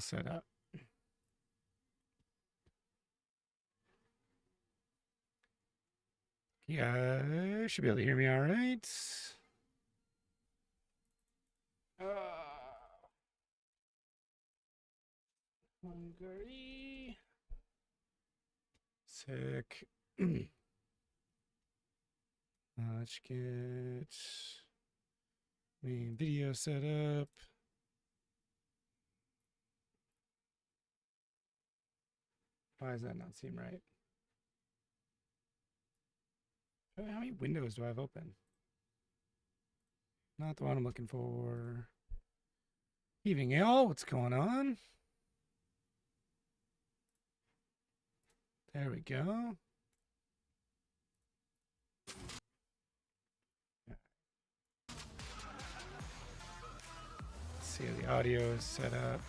set up. Yeah, should be able to hear me all right. Hungary. Sick. Let's get main video set up. Why does that not seem right? How many windows do I have open? Not the one I'm looking for. Evening, y'all. What's going on? There we go. Let's see how the audio is set up.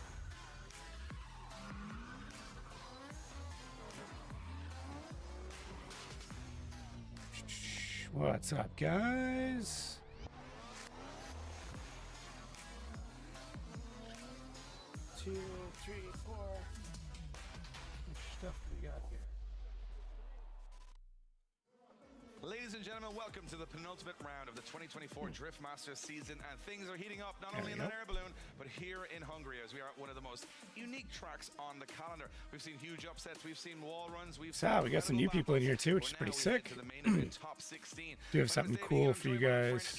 What's up, guys? Two, three, four. How much stuff do we got here? Ladies and gentlemen, welcome to the penultimate round of the 2024 Drift Masters season, and things are heating up not only in the air balloon, but here in Hungary, as we are at one of the most unique tracks on the calendar. We've seen huge upsets, we've seen wall runs, we got some new people in here too, which is pretty sick. Top 16. Do have something cool for you guys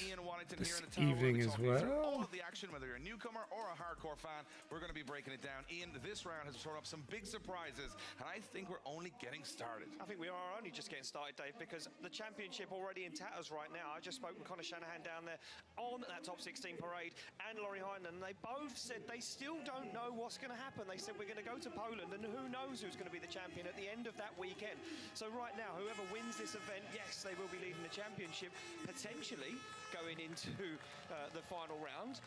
this evening as well. All of the action, whether you're a newcomer or a hardcore fan, we're going to be breaking it down. Ian, this round has thrown up some big surprises, and I think we're only getting started. I think we are only just getting started, Dave, because the championship already in tatters right now. I just spoke with Connor Shanahan down there on that top 16 parade and Laurie Heinen, and they both said they still don't know what's going to happen. They said we're going to go to Poland, and who knows who's going to be the champion at the end of that weekend. So right now, whoever wins this event, yes, they will be leading the championship, potentially going into the final round,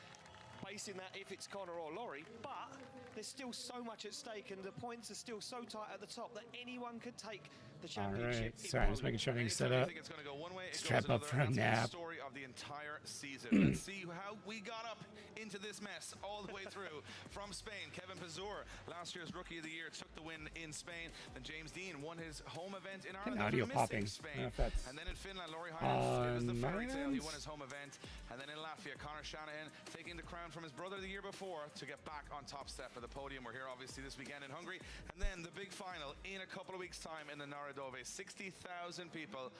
basing that if it's Connor or Laurie, but there's still so much at stake, and the points are still so tight at the top that anyone could take the championship. All right, sorry, I'm just making sure everything's set up. Strap up for a nap. Story of the entire season. Let's see how we got up into this mess all the way through. From Spain, Kevin Pazur, last year's Rookie of the Year, took the win in Spain. Then James Dean won his home event in Ireland. Audio popping. Spain. And then in Finland, Laurie Heinen, it was the fairy tale. He won his home event. And then in Latvia, Connor Shanahan taking the crown from his brother the year before to get back on top step of the podium. We're here obviously this weekend in Hungary. And then the big final in a couple of weeks' time in the Narodove. 60,000 people.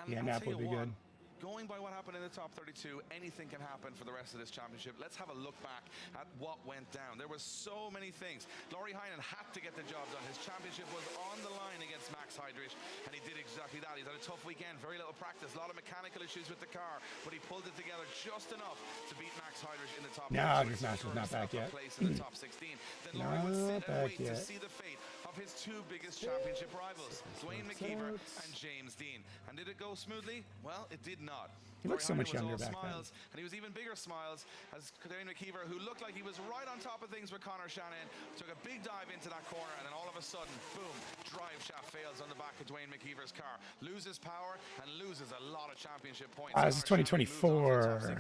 And yeah, nap will be good. Going by what happened in the top 32, anything can happen for the rest of this championship. Let's have a look back at what went down. There were so many things. Laurie Heinen had to get the job done. His championship was on the line against Max Heidrich, and he did exactly that. He's had a tough weekend, very little practice, a lot of mechanical issues with the car, but he pulled it together just enough to beat Max Heidrich in the top. No, Drift Master's not back yet. Place in the top 16. Then Laurie would sit and wait to see the fate of his two biggest championship rivals, Dwayne McKeever and James Dean. And did it go smoothly? Well, it did not. He looks so much younger back then. And he was even bigger smiles as Dwayne McKeever, who looked like he was right on top of things with Connor Shanahan, took a big dive into that corner, and then all of a sudden, boom, drive shaft fails on the back of Dwayne McKeever's car. Loses power and loses a lot of championship points. This is 2024.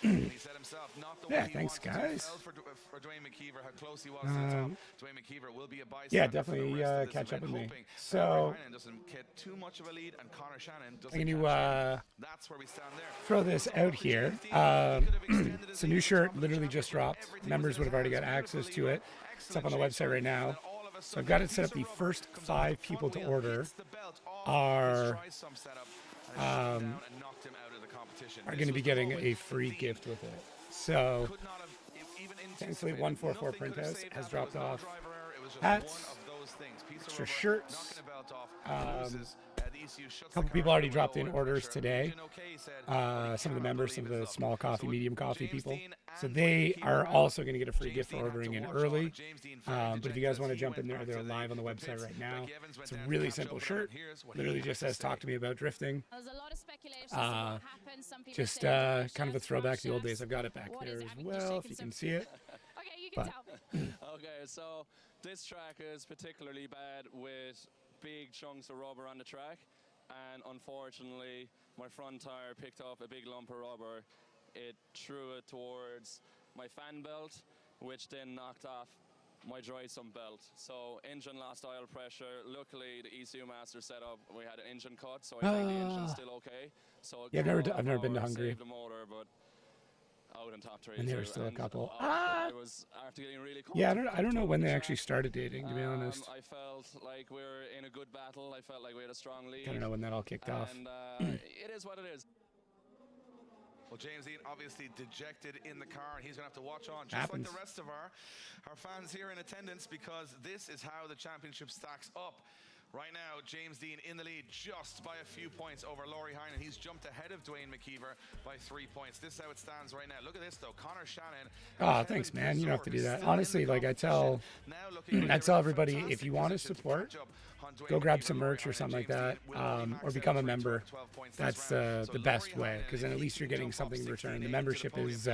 And he said himself, not the yeah, thanks, guys. For Dwayne McKeever, how close he was to the top. Dwayne McKeever will be a bystander. Yeah, definitely catch up with me. So, doesn't get too much of a lead, and Connor Shanahan doesn't. I'm going to that's where we stand there. throw this out here. It's a new shirt, literally just dropped. Members would have already got access to it. It's up on the website right now. So I've got it set up. The first 5 people to order are going to be getting a free gift with it. So thankfully 144 Printhouse has dropped off hats, extra shirts. A couple people already dropped in orders today. Some of the members, some of the small coffee, medium coffee people. So they are also going to get a free gift for ordering in early. But if you guys want to jump in there, they're live on the website right now. It's a really simple shirt. Literally just says, talk to me about drifting. Just kind of a throwback to the old days. I've got it back there as well, if you can see it. Okay, you can tell me. Okay, so this track is particularly bad with big chunks of rubber on the track, and unfortunately my front tire picked up a big lump of rubber. It threw it towards my fan belt, which then knocked off my dry sump belt. So engine lost oil pressure. Luckily, the ECU master setup, we had an engine cut, so I think the engine's still okay. So Yeah, I've never been to Hungary. saved the motor, but out in top 3. And there were still a couple. I was after getting really Yeah, I don't know when they actually started dating, to be honest. I felt like we were in a good battle. I felt like we had a strong lead. I don't know when that all kicked off. And it is what it is. Well, James Dean obviously dejected in the car, and he's going to have to watch on, just like the rest of our fans here in attendance, because this is how the championship stacks up. Right now, James Dean in the lead just by a few points over Laurie Heinen. He's jumped ahead of Dwayne McKeever by 3 points. This is how it stands right now. Look at this, though. Connor Shannon. Oh, thanks, man. You don't have to do that. Honestly, like I tell everybody, if you want to support, go grab some merch or something like that, or become a member. That's the best way, because then at least you're getting something in return. The membership is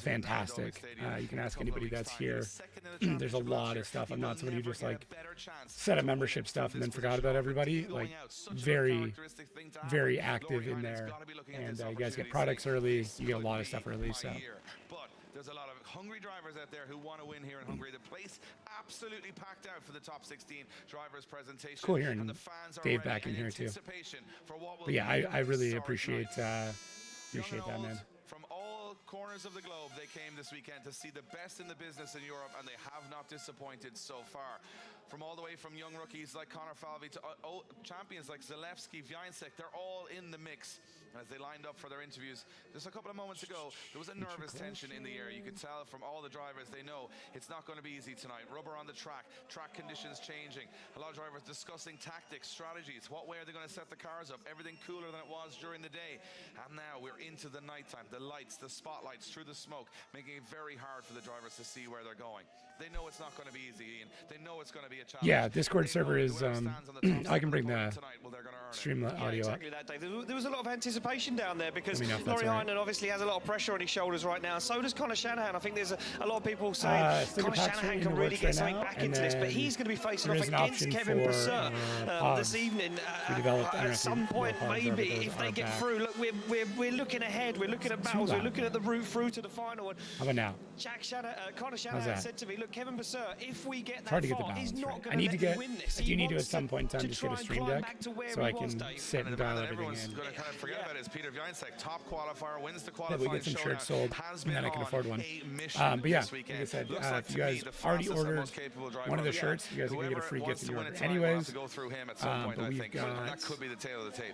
fantastic. You can ask anybody that's here. There's a lot of stuff. I'm not somebody who just like set up membership stuff and then forgot about everybody. Like very, very active in there, and you guys get products early. You get a lot of stuff early. So. There's a lot of hungry drivers out there who want to win here in Hungary. The place absolutely packed out for the top 16 drivers presentation. Cool hearing Dave back in here too. But yeah, I really appreciate that, man. From all corners of the globe, they came this weekend to see the best in the business in Europe, and they have not disappointed so far. From all the way from young rookies like Connor Falvey to champions like Zalewski, Wiańczyk, they're all in the mix. And as they lined up for their interviews just a couple of moments ago, there was a nervous tension in the air. You could tell from all the drivers, they know it's not going to be easy tonight. Rubber on the track conditions changing. A lot of drivers discussing tactics, strategies. What way are they going to set the cars up? Everything cooler than it was during the day. And now we're into the nighttime. The lights, the spotlights through the smoke, making it very hard for the drivers to see where they're going. They know it's not going to be easy, Ian. They know it's going to be a challenge. Yeah, Discord server is, I can bring the stream audio up. Exactly that, Dave. There was a lot of anticipation down there because Laurie Heinen obviously has a lot of pressure on his shoulders right now. So does Connor Shanahan. I think there's a lot of people saying Connor Shanahan can really get something back into this, but he's going to be facing off against Kevin Brasseur this evening at some point, maybe, if they get through. Look, we're looking ahead. We're looking at battles. We're looking at the route through to the final. How about now? Connor Shanahan said to me, look, Kevin Brasseur, if we get hard that to get the far, balance he's not right. going to win this. I do need to at some point in time just get a stream deck so I can sit and dial everything everyone's in. going to kind of forget about it is Peter Wiańczyk, top qualifier, wins the qualifying Maybe we get some shirts sold, and then I can afford one. But yeah, like I said, if you guys already ordered one of the shirts, you guys are going to get a free gift in your order anyways. But we've got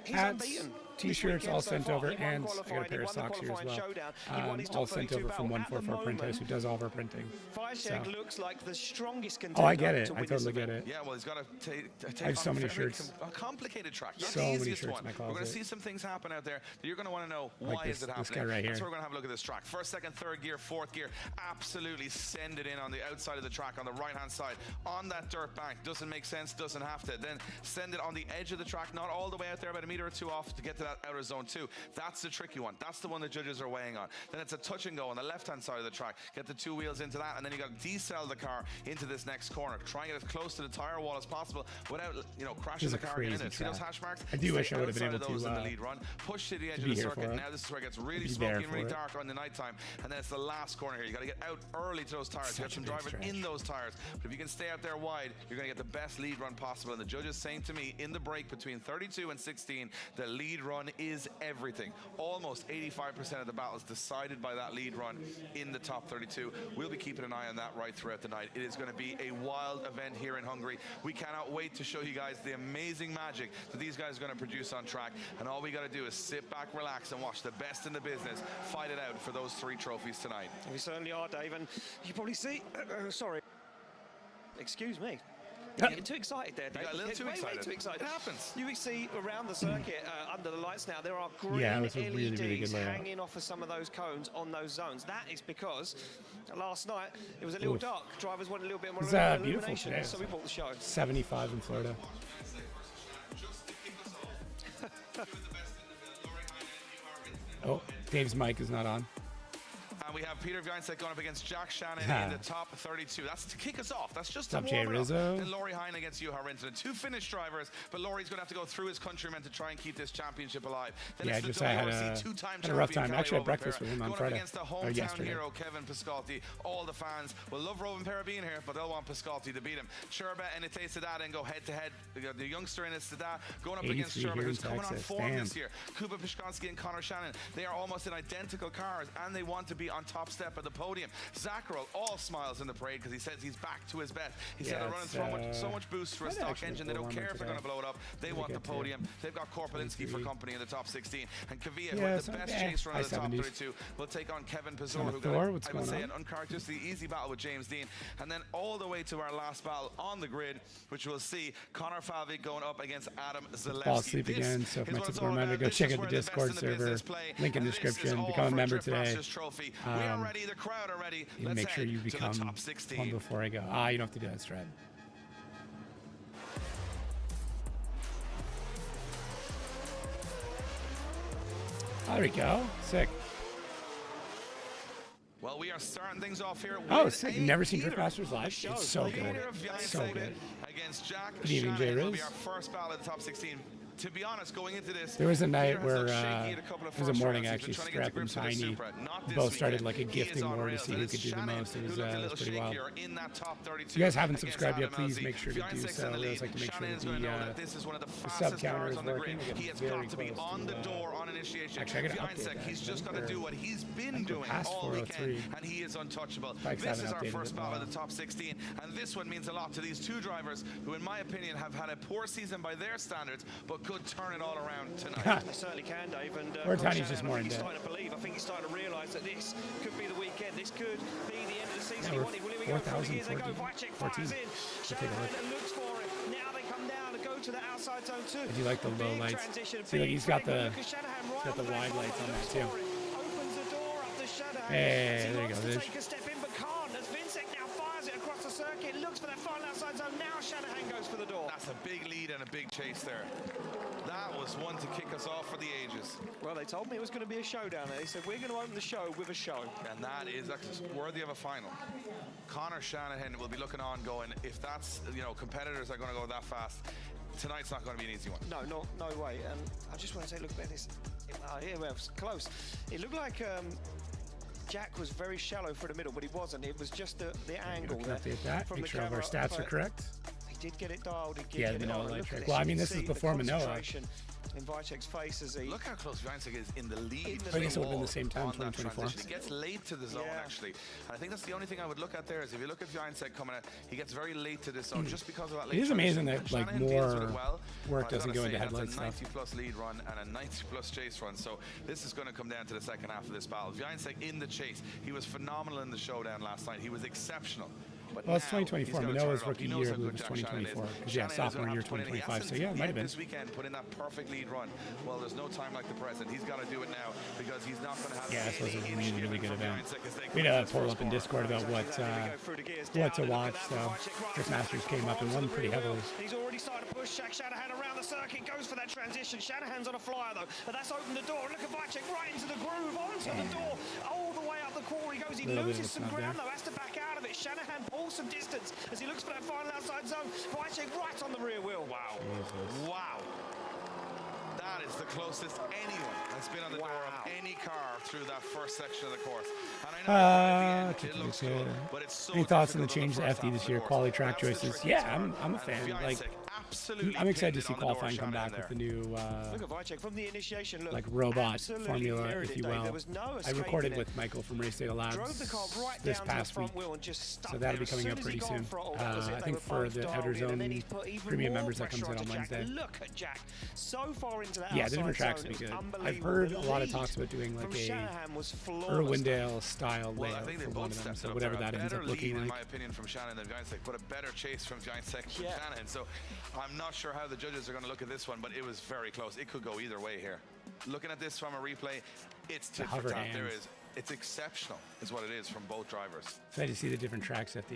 hats, t-shirts all sent over, and I got a pair of socks here as well. All sent over from 144 Print House, who does all of our printing. So. Looks like the strongest contender. Oh, I get it. I totally get it. Yeah, well, he's got to take I have so many shirts. A complicated track. Not so the many easiest shirts one. in my closet. We're going to see some things happen out there that you're going to want to know why like is it happening. This guy right here. So we're going to have a look at this track. First, second, third gear, fourth gear. Absolutely send it in on the outside of the track on the right-hand side. On that dirt bank. Doesn't make sense. Doesn't have to. Then send it on the edge of the track. Not all the way out there, about a meter or two off to get to that outer zone 2. That's the tricky one. That's the one the judges are weighing on. Then it's a touch and go on the left-hand side of the track. Get the 2 wheels into that, and then you got to decel the car into this next corner. Try and get as close to the tire wall as possible without, crashing the car in it. See those hash marks? I do wish I would have been able to in the lead run. Push to the edge of the circuit. Now this is where it gets really smoky and really dark on the nighttime. And then it's the last corner here. You got to get out early to those tires. You got some drivers in those tires. But if you can stay out there wide, you're going to get the best lead run possible. And the judges saying to me in the break between 32 and 16, the lead run is everything. Almost 85% of the battle is decided by that lead run in the top 32. We'll be keeping an eye on that right throughout the night. It is going to be a wild event here in Hungary. We cannot wait to show you guys the amazing magic that these guys are going to produce on track. And all we got to do is sit back, relax, and watch the best in the business fight it out for those 3 trophies tonight. We certainly are, Dave, and you probably see, sorry, excuse me. You're getting too excited there, Dave. You got a little too excited. Way too excited. It happens. You can see around the circuit, under the lights now, there are green LEDs really good hanging off of some of those cones on those zones. That is because last night it was a little dark. Drivers wanted a little bit more illumination, so we bought the show. 75 in Florida. Oh, Dave's mic is not on. And we have Peter Viansek going up against Jack Shannon in the top 32. That's to kick us off. That's just What's to up, Jay warm it up. Rizzo? And Laurie Hine against Juha Rintanen. 2 Finnish drivers, but Laurie's going to have to go through his countrymen to try and keep this championship alive. Then Yeah, it's just the I had WRC two-time a rough champion, time. Kalle Actually, I had breakfast Rovanperä, with him on going up Friday. against the Or hometown yesterday. hero, Kevin Piscotty. All the fans will love Rovanperä being here, but they'll want Piscotty to beat him. Sherba and Ite Sada and go head-to-head. The youngster in Sada going up against 83 Sherba, here in who's coming on Texas. form Damn. this year. Kuba Piszczynski and Connor Shannon, they are almost in identical cars, and they want to be on top step of the podium. Zacharov, all smiles in the parade because he says he's back to his best. He said they're running so much boost for a might stock actually engine. They don't blow care one if they're today. going to blow it up. They Really want the good too. podium. They've got Korpolinski for 23. company in the top 16. And Kavia, who Yeah, had the so, best yeah, chase run in the top high 70s. 32, will take on Kevin Pizor, Son of who Thor, got, what's I would going say, on? an uncharacteristically easy battle with James Dean. And then all the way to our last battle on the grid, which we'll see Connor Falvey going up against Adam Zalewski. Fall asleep This again, so if is my what it's typical all reminder, about. go This check is out the where the best Discord in the server. business play. Link in And this is description. all Become a for member Jeff today. Masters Trophy. We are ready. The crowd are ready. And Let's make sure head you to the become top 16. one before I go. You don't have to do that, Strad. There we go. Sick. Well, we are starting things off here. Oh, with sick. a Never seen heater. Driftmasters live. It's so good. Heater of So Viansek good. against Jack Good evening, Jay Shannon will be Riz. our first battle at the top 16. To be honest, going into this, There was a night Peter has where looked shaky at a couple of it was a first morning rounds. actually. He's been trying to Scrap and get to grips with his Tiny Supra. Not this both started weekend. like a He is gifting on war to rails, see and who it's could do the Shannon most. It who was, looked a it was little pretty wild. shakier in that top 32 If you guys haven't against subscribed yet, Adam please LZ. make sure to do Viansek's so. in the I lead. always like to make sure Shannon's that going to know the that this is one of the sub fastest counter cars is on the working. grid. We're He getting has very got to be close on to, the door on initiation. actually, I gotta update Viansek, that. he's I just think got to do we're- what he's I been think we're doing past all weekend, 403. and he is untouchable. Bikes This haven't is our updated first in a battle while. of the top 16, and this one means a lot to these two drivers who, in my opinion, have had a poor season by their standards, but could turn it all around tonight. They certainly can, Dave. And Or Connor Tiny's just Shannon, more I in think he's debt. starting to believe. I think he's starting to realise that this could be the weekend. This could be the end of the season. Yeah, he we're wanted. Well, here we go. Through the gears they go. 4,014. Vajcek fires in. We'll take a Shanahan look. looks for it. Now they come down to go to the outside zone too. I do like the low Big lights. transition, See, like, big he's got break. the- Look at Shanahan he's right got the on the wide back lights on bumper, that, looks too. for it, opens the door up to Shanahan. Hey, He there you wants go, to Vish. take a step in, but can't. As Vincek now fires it across the circuit, looks for that final outside zone. Now Shanahan goes for the door. That's a big lead and a big chase there. That was one to kick us off for the ages. Well, they told me it was going to be a showdown there. They said, we're going to open the show with a show. And that is actually worthy of a final. Connor Shanahan will be looking on going, if that's, competitors are going to go that fast, tonight's not going to be an easy one. No way. And I just want to say, look at this. Here, it was close. It looked like Jack was very shallow for the middle, but he wasn't. It was just the angle Can there. update that. from Make the sure all of our camera, stats are but correct. He did get it dialed. He did Yeah, get the it Manoa on. light Look at trick. this. Well, I You mean, can this is see the before Manoa. concentration in Vajcek's face as he... Look how close Viansek is in the lead. I guess it would've been the same time, on that 2024. transition. He gets late to the zone, Yeah. actually. And I think that's the only thing I would look at there is if you look at Viansek coming out, he gets very late to this zone just because of that late It is amazing transition. that, like, Shanahan deals with it more well, work but I doesn't gotta go into say, headlight that's a stuff. 90-plus lead run and a 90-plus chase run. So this is going to come down to the second half of this battle. Viansek in the chase. He was phenomenal in the showdown last night. He was exceptional. But Well, it's now 2024. he's gotta Manoa's turn it up. rookie He knows year, I how believe, good was Jack Shannon 2024. is. Because, yeah, Shannon is sophomore gonna year have to put in- he 2025. So, hasn't yeah, it might have yet been. this weekend put in that perfect lead run. Well, there's no time like the present. He's got to do it now because he's not going to have Yeah, this was a any really, inch really given good from event. Viansek as they We go had a into this poll first up in corner. Discord about what to watch. So, Driftmasters came up and won pretty heavily. He's already started to push Shanahan around the circuit, goes for that transition. Shanahan's on a flyer though, but that's opened the door. Look at Vajcek right into the groove, onto the door, all the way up the corner he goes. He Little bit of loses a some snub ground there. though, has to back out of it. Shanahan pulls some distance as he looks for that final outside zone. Vajcek right on the rear wheel. Wow. Jesus. Wow. That is the closest anyone has been on the door of any car through that first section of the course. And I know at the end, it looks good, but it's so Any thoughts on the difficult change to first FD half this of the year? course. Quality track That's the choices. trickiest Yeah, part. I'm a And fan. Viansek Like, absolutely I'm excited to pinned see it on the door qualifying of come Shannon back with the there. new Look at Vajcek from the initiation. Look, like robot absolutely formula, mirrored if it, you Dave. will. There was no I escaping recorded it. with Michael from Race Data Labs Drove the car right this down to the past front week. wheel and just stuck So that'll there. be coming As up soon as pretty he got soon. throttle, that was it. I They think were for both the dialed Outer in, and then Zone he's put even premium more members that comes pressure out on onto Jack. Wednesday. Look at Jack, so far into that Yeah, the outside different tracks zone, would be it good. was I've unbelievable. heard The a lot of lead talks about doing like from a Shanahan was flawless. Irwindale style Well, I layout think they for one both of them. stepped So it up whatever there. that A ends better up looking lead, in like. my opinion, from Shannon than Viansek, but a better chase from Viansek from Yeah. Shannon. So I'm not sure how the judges are going to look at this one, but it was very close. It could go either way here. Looking at this from a replay, it's tit for hover tat. There hands. is It's exceptional, is what it is from both drivers. Excited to see the different tracks at the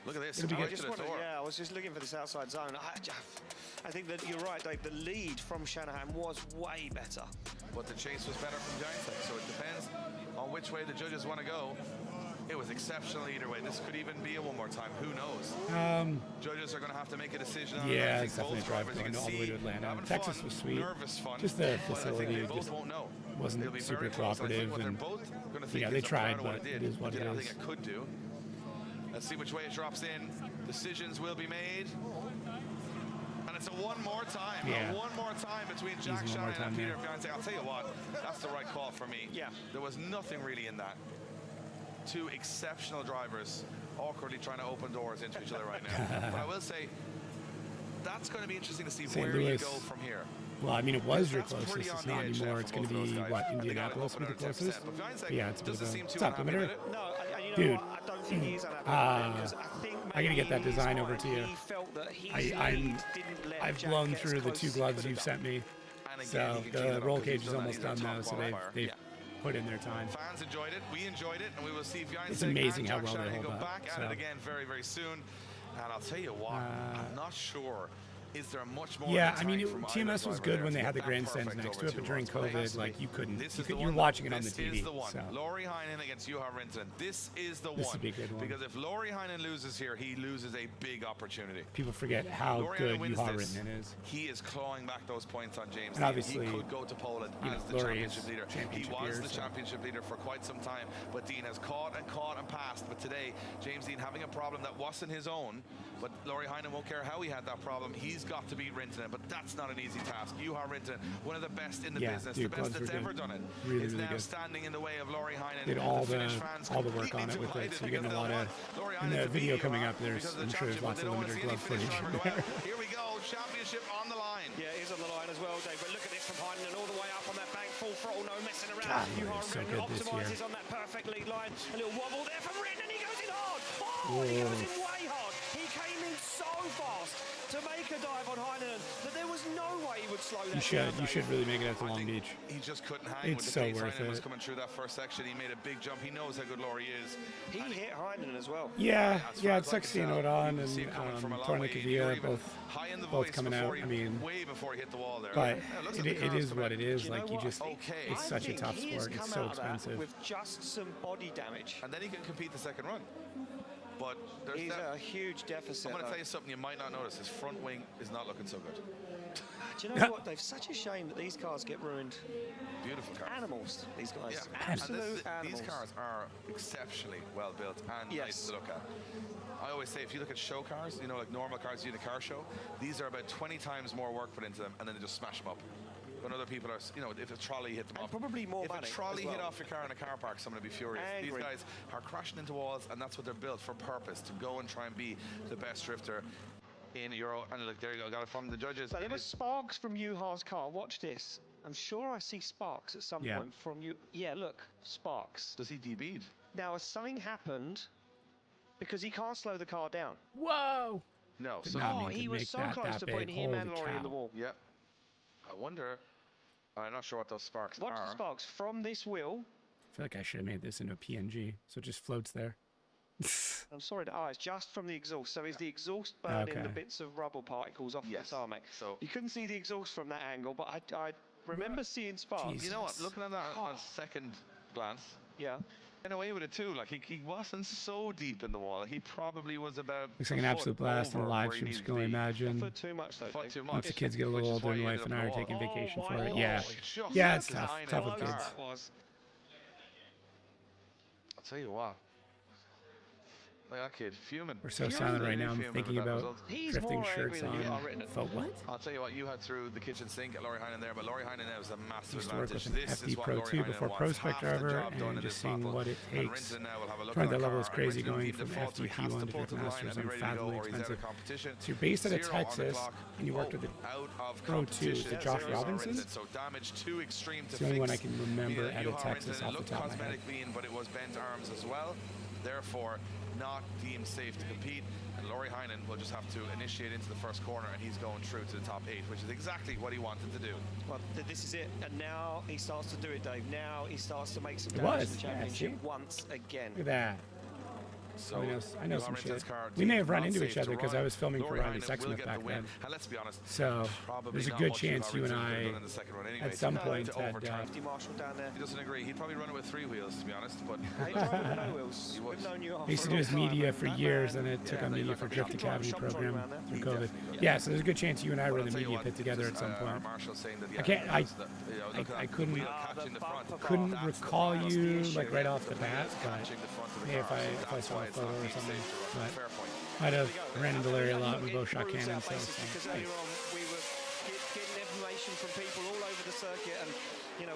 Look at this. It'll be Right good. to the door. I was just looking for this outside zone. I think that you're right, Dave. The lead from Shanahan was way better. But the chase was better from Gettins, so it depends on which way the judges want to go. It was exceptional either way. This could even be a one more time. Who knows? Judges are going to have to make a decision on it. Yeah, I it's think definitely a both drive drivers, you going can all the way to see, Atlanta. having Texas fun, was sweet. nervous fun. Just the But I think facility they both just won't know. wasn't It'll be super very close. I think cooperative, what they're and both going to think yeah, they is tried, proud of what but it did. it is what Did it everything is. it could do. Let's see which way it drops in. Decisions will be made. And it's a one more time. Yeah. A one more time between Jack Easy one more Shanahan and time Peter there. Fiance. I'll tell you what, that's the right call for me. Yeah. There was nothing really in that. Two exceptional drivers awkwardly trying to open doors into each other right now. But I will say, that's going to be interesting to see St. where Louis. you go from here. Well, I mean, it was your That's closest. pretty It's on the not edge anymore. there It's for going to both be, those guys. what, I think Indianapolis I'd will be hope the another 10%, closest? but Fiance Yeah, it's a bit doesn't of a seem too top unhappy limiter. with it. No, and you know Dude. what? I don't think he is unhappy because I think I gotta get that maybe in his design over mind to you. He felt that his I'm- lead didn't let I've Jack blown get as through the close two as he gloves could have you've done. sent me. And again, So he can keep it the up roll 'cause cage he's is done that. almost He's a done top now, so they've qualifier. Yeah. put in their time. Fans enjoyed it. We enjoyed it, and we will see Fiance It's amazing and how Jack well they Shanahan hold go up, back at so. it again very, very soon. And I'll tell you what, I'm not sure. Is there much more? Yeah, than I mean, time from TMS either was driver good there when to they get had the that grandstands perfect next over to it, but two during rounds? But it has COVID, to like be. you couldn't. This You is the could, you're one. watching it on the This TV. is the one. So Laurie Heinen against Juha Rintonen. This is the This one. would be a good one. Because if Laurie Heinen loses here, he loses a big opportunity. people forget how Laurie good Heinen wins Juha this. Rintonen is. He is clawing back those points on James. And Dean. obviously, he could go to Poland you know, as the Laurie is championship leader. He championship was year, the so. championship leader for quite some time, but Dean has caught and passed. But today, James Dean having a problem that wasn't his own. But Laurie Heinen won't care how he had that problem. He's got to beat Rintonen, but that's not an easy task. Juha Rintonen, one of the best in the Yeah, business, dude, the best gloves that's were ever good. done it, Really, is really now good. standing in the way of Laurie Heinen. Did all the Finnish fans work on it with it, so you're getting a lot of. Laurie In Heinen the to video beat coming Juha up, there's because of I'm the sure there's championship, lots but of they don't wanna limited see any glove Finnish footage. driver go out. Here we go, championship on the line. Yeah, it is on the line as well, Dave. But look at this from Heinen and all the way up on that bank, full throttle, no messing around. God, Juha he's so Rintonen good this year. optimises on that perfect lead line. A little wobble there from Rintonen, and he goes in hard. Oh, he goes in way hard. He came in so fast to make a dive on Heinen that there was no way he would slow that down. You should really make it out to I Long think Beach. he just couldn't hang It's with so the pace worth Heinen was it. coming through that first section. He made a big jump. He knows how good Laurie is. He hit Heinen as well. Yeah, As yeah, far it as I sucks can seeing tell, Odon you and see him coming from a long way. You Tornikavia were even both high in the both voice coming out. before I mean, way before he hit the wall there. but Yeah, looks it, like the it car's is coming what in. it is. You know Like you what? just, Okay. it's I such a think tough he has sport. It's come so out of that expensive. with just some body damage. And then he can compete the second run. But there's He's that. a huge deficit. I'm going to though. tell you something you might not notice. His front wing is not looking so good. Do you know what, Dave? Such a shame that these cars get ruined. Beautiful car. Animals, these guys. Yeah. Absolute And animals. these cars are exceptionally well built and Yes. nice to look at. I always say if you look at show cars, you know, like normal cars you do in a car show, these are about 20 times more work put into them, and then they just smash them up. When other people are, you know, if a trolley hit them And off. probably more if money a trolley as well. hit off your car in a car park, someone would be furious. Angry. These guys are crashing into walls, and that's what they're built for purpose, to go and try and be the best drifter in Euro. And look, there you go, got it from the judges. So there was sparks from Juha's car. Watch this. I'm sure I see sparks at some Yeah. point from you. Yeah, look, sparks. Does he DB'd? Now, has something happened? Because he can't slow the car down. Whoa! No. Did So not Oh, mean to he was make so that close to big. putting him and Holy Laurie in the cow. wall. Yep. I wonder. I'm not sure what those sparks Watch are. the sparks from this wheel. I feel like I should have made this into a PNG, so it just floats there. I'm sorry, it's just from the exhaust. So is the exhaust burning the Okay. bits of rubble particles off Yes. the tarmac? So- You couldn't see the exhaust from that angle, but I remember seeing sparks. Jeez. You know what? Looking at that on Oh. second glance, Yeah. in a way with it too. Like he wasn't so deep in the wall. He probably was about. Looks like a an foot absolute blast on over the live where he stream. needed Can to only be. imagine. For too much, though. Foot Dave. too much. Once the kids get a Which little is older, why and he wife ended and up I are in the taking wall. vacation Oh for my it. God. Yeah, Just yeah, it's the tough. design Tough of with the kids. car. Was. I'll tell you what. Look at that kid fuming. We're so Fuming. silent right Really now. I'm fuming thinking with that about result. He's drifting more shirts angry than you are, on. Rintonen. For what? I'll tell you what, you had through the kitchen sink at Laurie Heinen there, but Laurie Heinen now is a massive Used to work advantage. with an This FD is what Pro Laurie 2 Heinen before wants. Prospect Half the driver, job done and in just this seeing battle. what it And takes. Rintonen now will have a look Trying at that the level car, is crazy and Rintonen going need to from fall through. He FD has P1 to to pull to Drift the line Masters and be are ready to go, fathomably or he's out of expensive. competition. So you're based at a 0 on the Texas, clock. and you worked with the out of Pro 2. Is competition. it Josh 0 Robinson? Rintonen. So damage too extreme to It's the only one I fix. can remember Meaning that at a Juha Texas Rintonen off the looked top of my head. cosmetic clean, but it was bent arms as well. Therefore, not deemed safe to compete, and Laurie Heinen will just have to initiate into the first corner, and he's going through to the top 8, which is exactly what he wanted to do. Well, this is it, and now he starts to do it, Dave. Now he starts to make some damage to the championship once again. Look at that. So I know some shit. We may have run into each other because I was filming for Ronnie Sexsmith back then. And let's be honest, so there's a good chance you and I, at some point, had... Marshall down there. He doesn't agree. He'd probably run it with 3 wheels, to be honest. But he drove with no wheels. We've known you he used to do his media for years, and it took on media for Drift Academy program through COVID. Yeah, so there's a good chance you and I run the media pit together at some point. I couldn't recall you like right off the bat, but maybe if I saw a photo or something, but might have ran into Larry a lot. We both shot cannons. Because earlier on we were getting information from people all over the circuit, and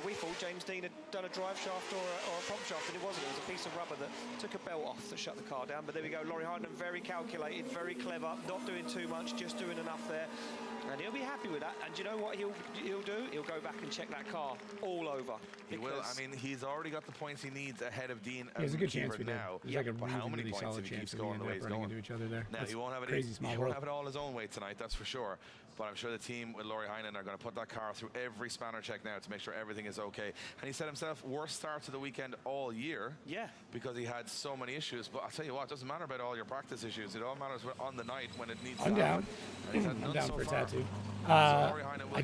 we thought James Dean had done a drive shaft or a prop shaft, and it wasn't. It was a piece of rubber that took a belt off that shut the car down. But there we go. Laurie Heinen, very calculated, very clever, not doing too much, just doing enough there. And he'll be happy with that. And do you know what he'll do? He'll go back and check that car all over. He will. I mean, he's already got the points he needs ahead of Dean. There's a good chance we did. There's like a really solid chance that we ended up running into each other there. Now, he won't have it all his own way tonight, that's for sure. But I'm sure the team with Laurie Heinen are going to put that car through every spanner check now to make sure everything is okay. And he said himself, worst start to the weekend all year. Yeah. Because he had so many issues. But I'll tell you what, it doesn't matter about all your practice issues. It all matters on the night when it needs to happen. I'm down for a tattoo. I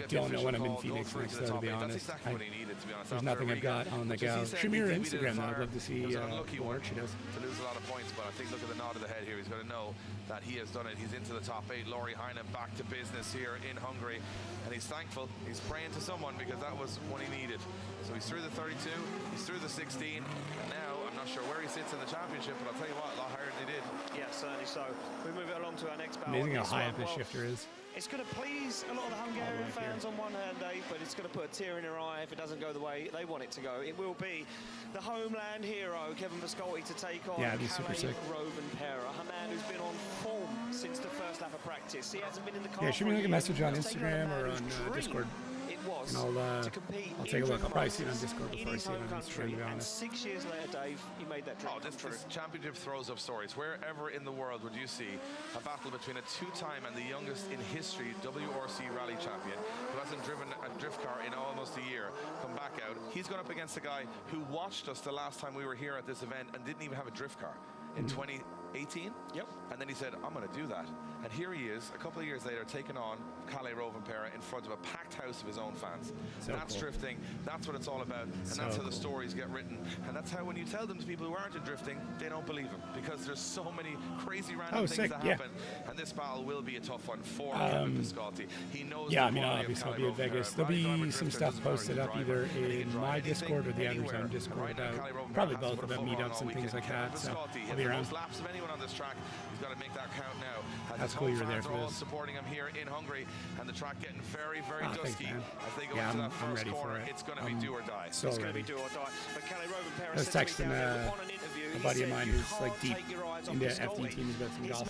don't know when I'm in Phoenix next, though, to be honest. There's nothing I've got on the go. Shoot me your Instagram, though. I'd love to see what work she does. To lose a lot of points, but I think look at the nod of the head here. He's going to know that he has done it. He's into the top 8. Laurie Heinen back to business here in Hungary, and he's thankful. He's praying to someone because that was what he needed. So he's through the 32, he's through the 16, and now I'm not sure where he sits in the championship, but I'll tell you what, a lot higher than he did. Yeah, certainly so. We move it along to our next battle. Amazing how high up this shifter is. It's going to please a lot of the Hungarian fans on one hand, Dave, but it's going to put a tear in their eye if it doesn't go the way they want it to go. It will be the homeland hero, Kevin Viscolti, to take on Kalle Rovanperä, a man who's been on form since the first lap of practice. He hasn't been in the car. Yeah, shoot me like a message on Instagram or on Discord. And I'll take a look. I'll probably see it on Discord before I see it on Instagram, to be honest. 6 years later, Dave, he made that dream come true. This championship throws up stories. Wherever in the world would you see a battle between a 2-time and the youngest in history WRC rally champion who hasn't driven a drift car in almost a year come back out? He's gone up against a guy who watched us the last time we were here at this event and didn't even have a drift car in 2018. Yep. And then he said, I'm going to do that. And here he is, a couple of years later, taking on Kalle Rovanperä in front of a packed house of his own fans. So that's cool. Drifting. That's what it's all about. And that's how the stories get written. And that's how when you tell them to people who aren't in drifting, they don't believe them. Because there's so many crazy random things that happen. And this battle will be a tough one for Kevin Viscolti. He knows obviously I'll be in Vegas. There'll be some stuff posted up either in my Discord or the Others Discord about probably both about meetups and things like that. So I'll be around. Laps of anyone on this track, he's got to make that count now. That's cool you were there for this. Supporting him here in Hungary, and the track getting very, very dusky. As they go into that first corner, it's going to be do or die. So it's going to be do or die. But Kalle Rovanperä I was texting a buddy of mine who's like deep into FD teams about some gossip,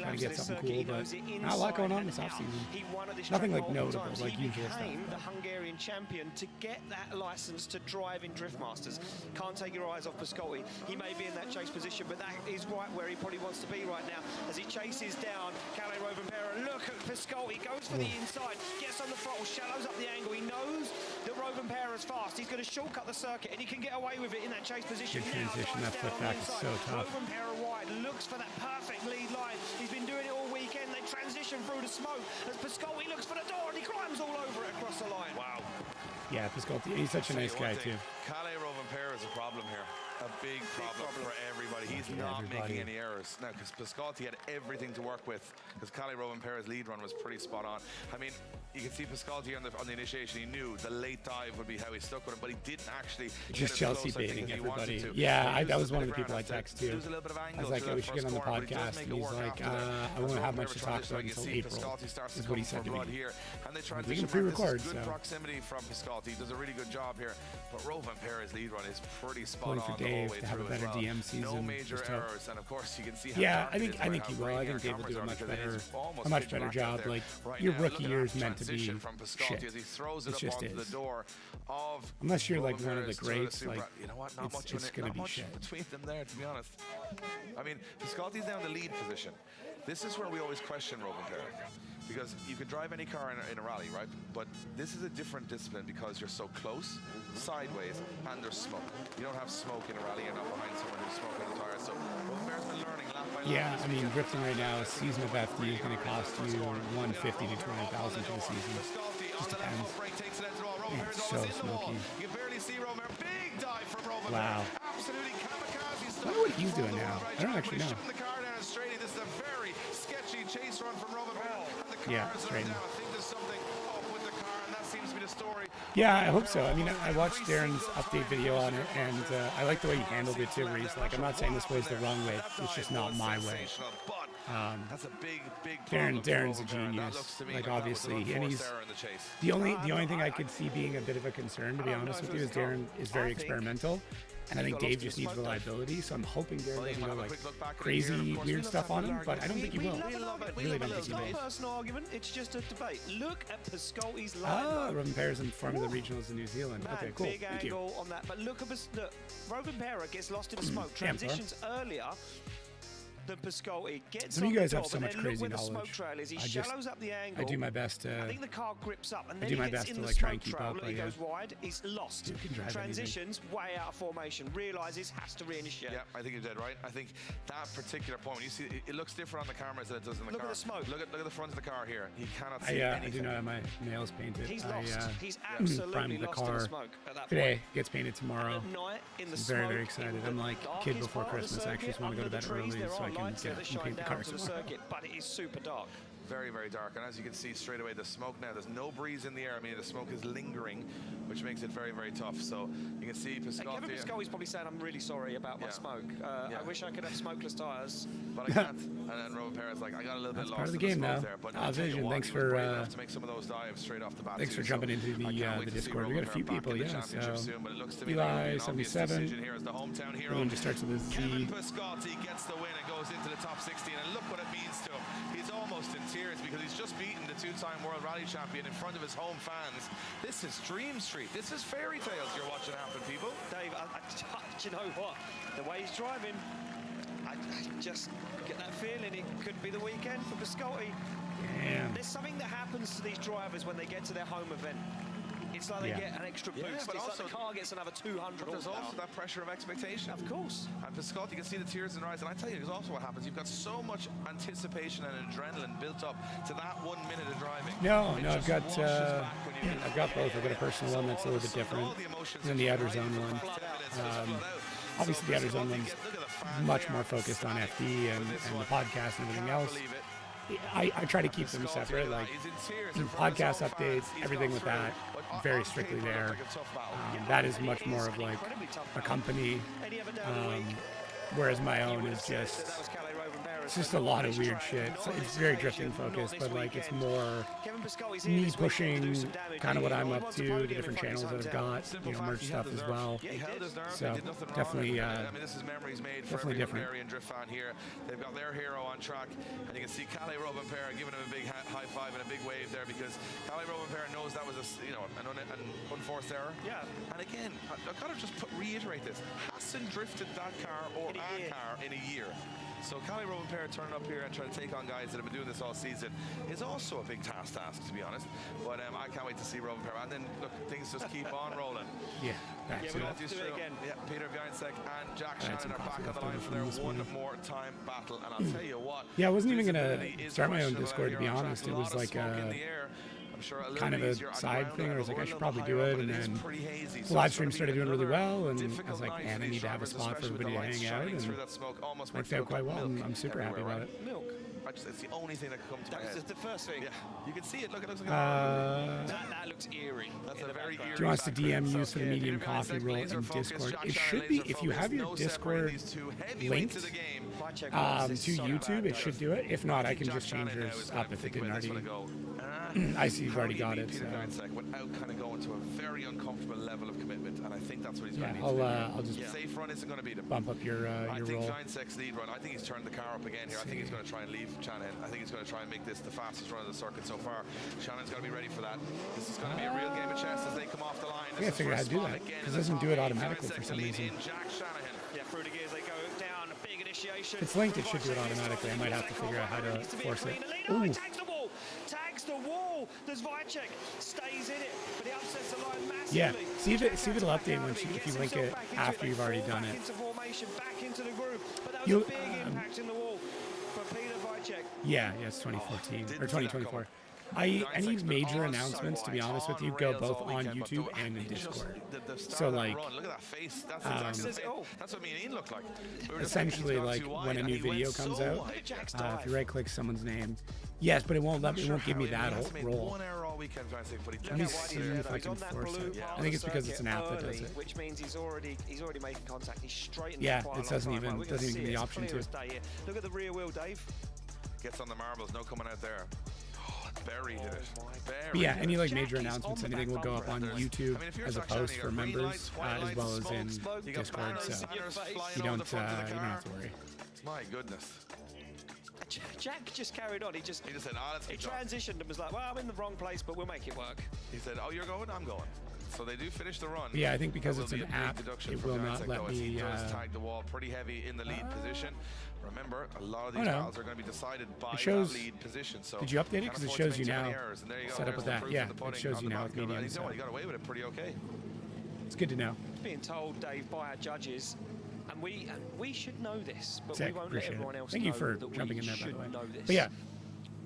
trying to get something cool, but not a lot going on this offseason. Nothing like notable, like usual stuff. He became the Hungarian champion to get that license to drive in Drift Masters. Can't take your eyes off Viscolti. He may be in that chase position, but that is right where he probably wants to be right now. As he chases down Kalle Rovanperä, look at Viscolti, goes for the inside, gets on the throttle, shallows up the angle. He knows that Rovanperä is fast. He's going to shortcut the circuit, and he can get away with it in that chase position. Good transition, that flip back is so tough. Rovanperä wide, looks for that perfect lead line. He's been doing it all weekend. They transition through the smoke as Viscolti looks for the door, and he climbs all over it across the line. Wow. Yeah, Viscolti, he's such a nice guy, too. Kalle Rovanperä is a problem here. A big problem for everybody. He's not making any errors. Now, because Viscolti had everything to work with, because Kalle Rovanperä's lead run was pretty spot on. I mean, you can see Viscolti on the initiation. He knew the late dive would be how he stuck with him, but he didn't actually. Just Chelsea baiting everybody. Yeah, that was one of the people I texted too. I was like, we should get on the podcast. And he's like, I won't have much to talk about until April, is what he said to me. We can pre-record, so. Good proximity from Viscolti. He does a really good job here. But Rovanperä's lead run is pretty spot on. Dave to have a better DM season. No major Just errors, and of course you can see how yeah, dark I it think is I right think now. he will. Bringing I think our Dave will do cameras a up much because it better, is almost a much pitch better black out job. there Like right your now. rookie Look at year that is meant to be transition from Piscotty shit. as he throws It it up just onto is. the door of Unless you're like one of the Rovenperez to the greats, super- like you know what? Not much, it's gonna not be much shit. between them there, to be honest. I mean, Piscotty's now in the lead position. This is where we always question Rovenperez. Because you can drive any car in a rally, right? But this is a different discipline because you're so close, sideways, and there's smoke. You don't have smoke in a rally, you're not behind someone who's smoking the tires. So Rovenperez's been learning lap by lap. Yeah, I mean, drifting right now, a season of FD is going to cost you 150 to 200,000 for the season. Just depends. It's so smoky. You can barely see Rovenperez. Big dive from Rovenperez. Wow. Absolutely kamikaze I stuff. wonder what he's doing now. I don't actually know. Shooting the car down straight. This is a very sketchy chase run from Rovenperez. And the car Yeah, is straight. down. I think there's something up with the car, and that seems to be the story. Yeah, I hope so. I mean, I watched Darren's update video on it, and I like the way he handled it too, where he's like, I'm not saying this way's the wrong way, it's just not my way. That's a big Darren's a genius, like obviously, and he's the only thing I could see being a bit of a concern, to be honest with you, is Darren is very experimental, and I think Dave just needs reliability. So I'm hoping Darren doesn't go like crazy weird stuff on him, but I don't think he will. Really don't think It's he not a will. personal argument, it's just a debate. Look at Piscotty's line. Ah, Rovenperez in Formula Regionals in New Zealand. Man, Okay, cool. big Thank you. angle on that. But look, Rovenperez gets lost in the smoke. Damn, bro. Transitions earlier than Piscotty. Gets Some of on you guys the have top, so and much then crazy look where the smoke knowledge. trail is. He I just- shallows up the angle. I do my best to. I think the car grips up, and I then do he my gets best in to, the like, try smoke and keep trail. up, Look, but he yeah. goes wide. He's lost. You can drive Transitions way out of formation. Realizes has to reinitiate. Yeah, I think you're dead right. I think that particular point, when you see it looks different on the cameras than it does in the Look car. at the smoke. Look at the front of the car here. He cannot see I anything. do not have my nails painted. He's I, lost. He's absolutely primed the lost in car the smoke at that today. point. Gets painted tomorrow. At night, in the I'm smoke, very, very in excited. the I'm like kid darkest before part of the Christmas. I actually just want to go to circuit, bed under the early trees, so I there can are lights get that up shine and paint the down car to the tomorrow. circuit, but it is super dark. Very, very dark. And as you can see straight away, the smoke now, there's no breeze in the air. I mean, the smoke is lingering, which makes it very, very tough. So you can see And Kevin Piscotty. Piscotty's probably saying, I'm really sorry about my Yeah. smoke. Yeah. I wish I could have smokeless tyres. But I can't. And then Rovenperez like, I got a little That's bit part lost of the in game smoke now. there. But Ah, I'll tell you Vision, what, thanks he was for, brave enough to make some of those dives straight off the bat. Thanks too. for jumping into I the can't wait to see Discord. We got a few Rovenperez back people, in the yeah. championship So soon, but it looks to me like Eli an obvious 77. decision here as the hometown hero. Everyone just starts with a Kevin Z. Piscotty gets the win and goes into the top 16, and look what it means to him. He's almost in tears because he's just beaten the two-time World Rally Champion in front of his home fans. This is Dream Street. This is fairy tales you're watching happen, people. Dave, do you know what? The way he's driving, I just get that feeling it could be the weekend for Piscotty. Damn. There's something that happens to these drivers when they get to their home event. It's like they Yeah. get an extra boost. Yeah, but it's also- like the car gets another 200 But there's horsepower. also that pressure of expectation. Of course. And Piscotty, you can see the tears in her eyes. And I tell you, there's also what happens. You've got so much anticipation and adrenaline built up to that 1 minute of driving. No, It no, I've just got washes back when you hit I've the got gate. both. I've got a personal one that's a little bit different, All the emotions and then the are outer right zone for one. 10 minutes, just flood out. Obviously, the outer zone Piscotty one's look at the fan much there, more focused on ecstatic FD and with this the one. podcast and everything Can't else. believe it. I try to keep them Piscotty, separate. Like he's in tears the in front of his podcast own updates, fans. He's everything gone with through, that, but very on strictly paper, it there. looked like a tough battle. That is much It more is of an like incredibly tough a battle. company, Any other day of the week, whereas my you own would is have said just that was Calais Rovenperez. it's just But a not lot on of this weird track, shit. not So on it's this very occasion, drifting not focused, this but like it's weekend. more Kevin Piscotty's here me this weekend to do pushing some damage. kind of what He I'm wants up a to, the podium in different front of channels his that I've hometown. got, Simple you know, fact, merch he stuff held his as nerve. well. Yeah, He he held did. his nerve. So He did nothing wrong. definitely, I mean, this is memories made for definitely every different. Hungarian drift fan here. They've got their hero on track, and you can see Calais Rovenperez giving him a big high five and a big wave there because Calais Rovenperez knows that was an unforced error. Yeah. And again, I've got to just reiterate this: hasn't drifted that car or In a a year. car in a year. So Calais Rovenperez turning up here and trying to take on guys that have been doing this all season is also a big task, to be honest. But I can't wait to see Rovenperez. And then look, things just keep on rolling. Yeah, back Yeah, to we it. have to do it again. Yeah, Peter Viansek and Jack I had some Shannon are back coffee on the left line over for from their this one morning. more time battle. And I'll tell you what. Yeah, I wasn't even gonna visibility is start my own questionable Discord, to out be here on track. honest. It A was lot of like smoke in a the air. I'm sure a little kind of bit a easier on side ground thing, and where I was a like, I should little probably bit do higher it, up, and but is then pretty hazy. the So live it's stream gonna be started doing really another well, and I was difficult like, night man, for I these need to have a drivers, spot for especially with the everybody to lights hang out, shining and through that smoke, almost worked makes you out look quite like well. milk I'm super happy everywhere, about right? it. Milk. It's the only thing that could come to my That was head. the first thing. Yeah, you can see it. Look, it looks like That looks eerie. That's in a the very background. eerie Do you want us to background. DM you So, for the yeah, medium Peter Van coffee Sek, roll laser in focus, Discord? Jack It Shannon, should be, laser if you focus, have your no separating Discord these two heavyweights of the game. If I check to this is so YouTube, bad, it should do it. If not, I can Jack just change Shannon now yours is up gonna if it think didn't about this already. one and go, I see you've already How do got you it. beat So. Peter Geinzek without kind of going to a very uncomfortable level of commitment? And I think that's what he's Yeah, going to need to do. I'll just Safe run isn't going to beat him. bump up your I think roll. Geinzek's lead run, I think he's turned the car up again here. I think he's going to try and leave Shanahan. I think he's going to try and make this the fastest run of the circuit so far. Shanahan's got to be ready for that. This is going to be a real game of chess as they come off the line. I gotta figure out how to do that, because it doesn't do it automatically for some reason. Jack Shanahan. Yeah, through the gears they go down. A big initiation. If it's linked, it should do it automatically. I might have to figure out how to force it. Oh, he Ooh. tags the wall. Tags the wall. There's Vycek. Stays in it, but he upsets the line massively. Yeah, see if it'll update if you link it after you've already done it. Back into formation, back into the groove. But that was You- a big impact in the wall for Peter Vycek. Yeah, it's 2014 or 2024. Any major announcements, to be honest with you, go both on YouTube and in Discord. So like, Look at that face. That's exactly the face. That's what me and Ian look like. We were just essentially thinking he's like gone too when a wide, new and he video went comes so out, wide. if you right click someone's name, yes, but it won't give me that roll. One error all weekend, Geinzek, but he Let me did see it. if I can force it. I think it's because it's an app that does it. Which means he's already making contact. He's straight in Yeah, the final it doesn't time. even We're gonna give see me the it. It's option clear to. as day here. Look at the rear wheel, Dave. Gets on the marbles, no coming out there. Barry did it. But yeah, any like major announcements, anything will go up on YouTube as a post for members, as well as in Discord. So you don't have to worry. My goodness. Jack just carried on. He just said, let's he keep going. transitioned and was like, well, I'm in the wrong place, but we'll make it work. He said, oh, you're going? I'm going. So they do finish the run. But yeah, I think because That it's will an be a big app, deduction it for will Geinzek, not let though, as he me. does tag the wall pretty heavy in the lead position. Remember, a lot of these no. battles are going to be decided by It shows- that lead position. So Did you update it? can't Because it afford to shows you make too many now. errors. And there you go. Set up There's with the that. proof Yeah, of the it pudding shows on you the now back with of it. medium. And So he got away with it pretty okay. it's good to know. Being told, Dave, by our judges, and we should know this, but Sick, we won't let appreciate everyone it. else Thank know you for that jumping we in there, by the should way. know this. But yeah,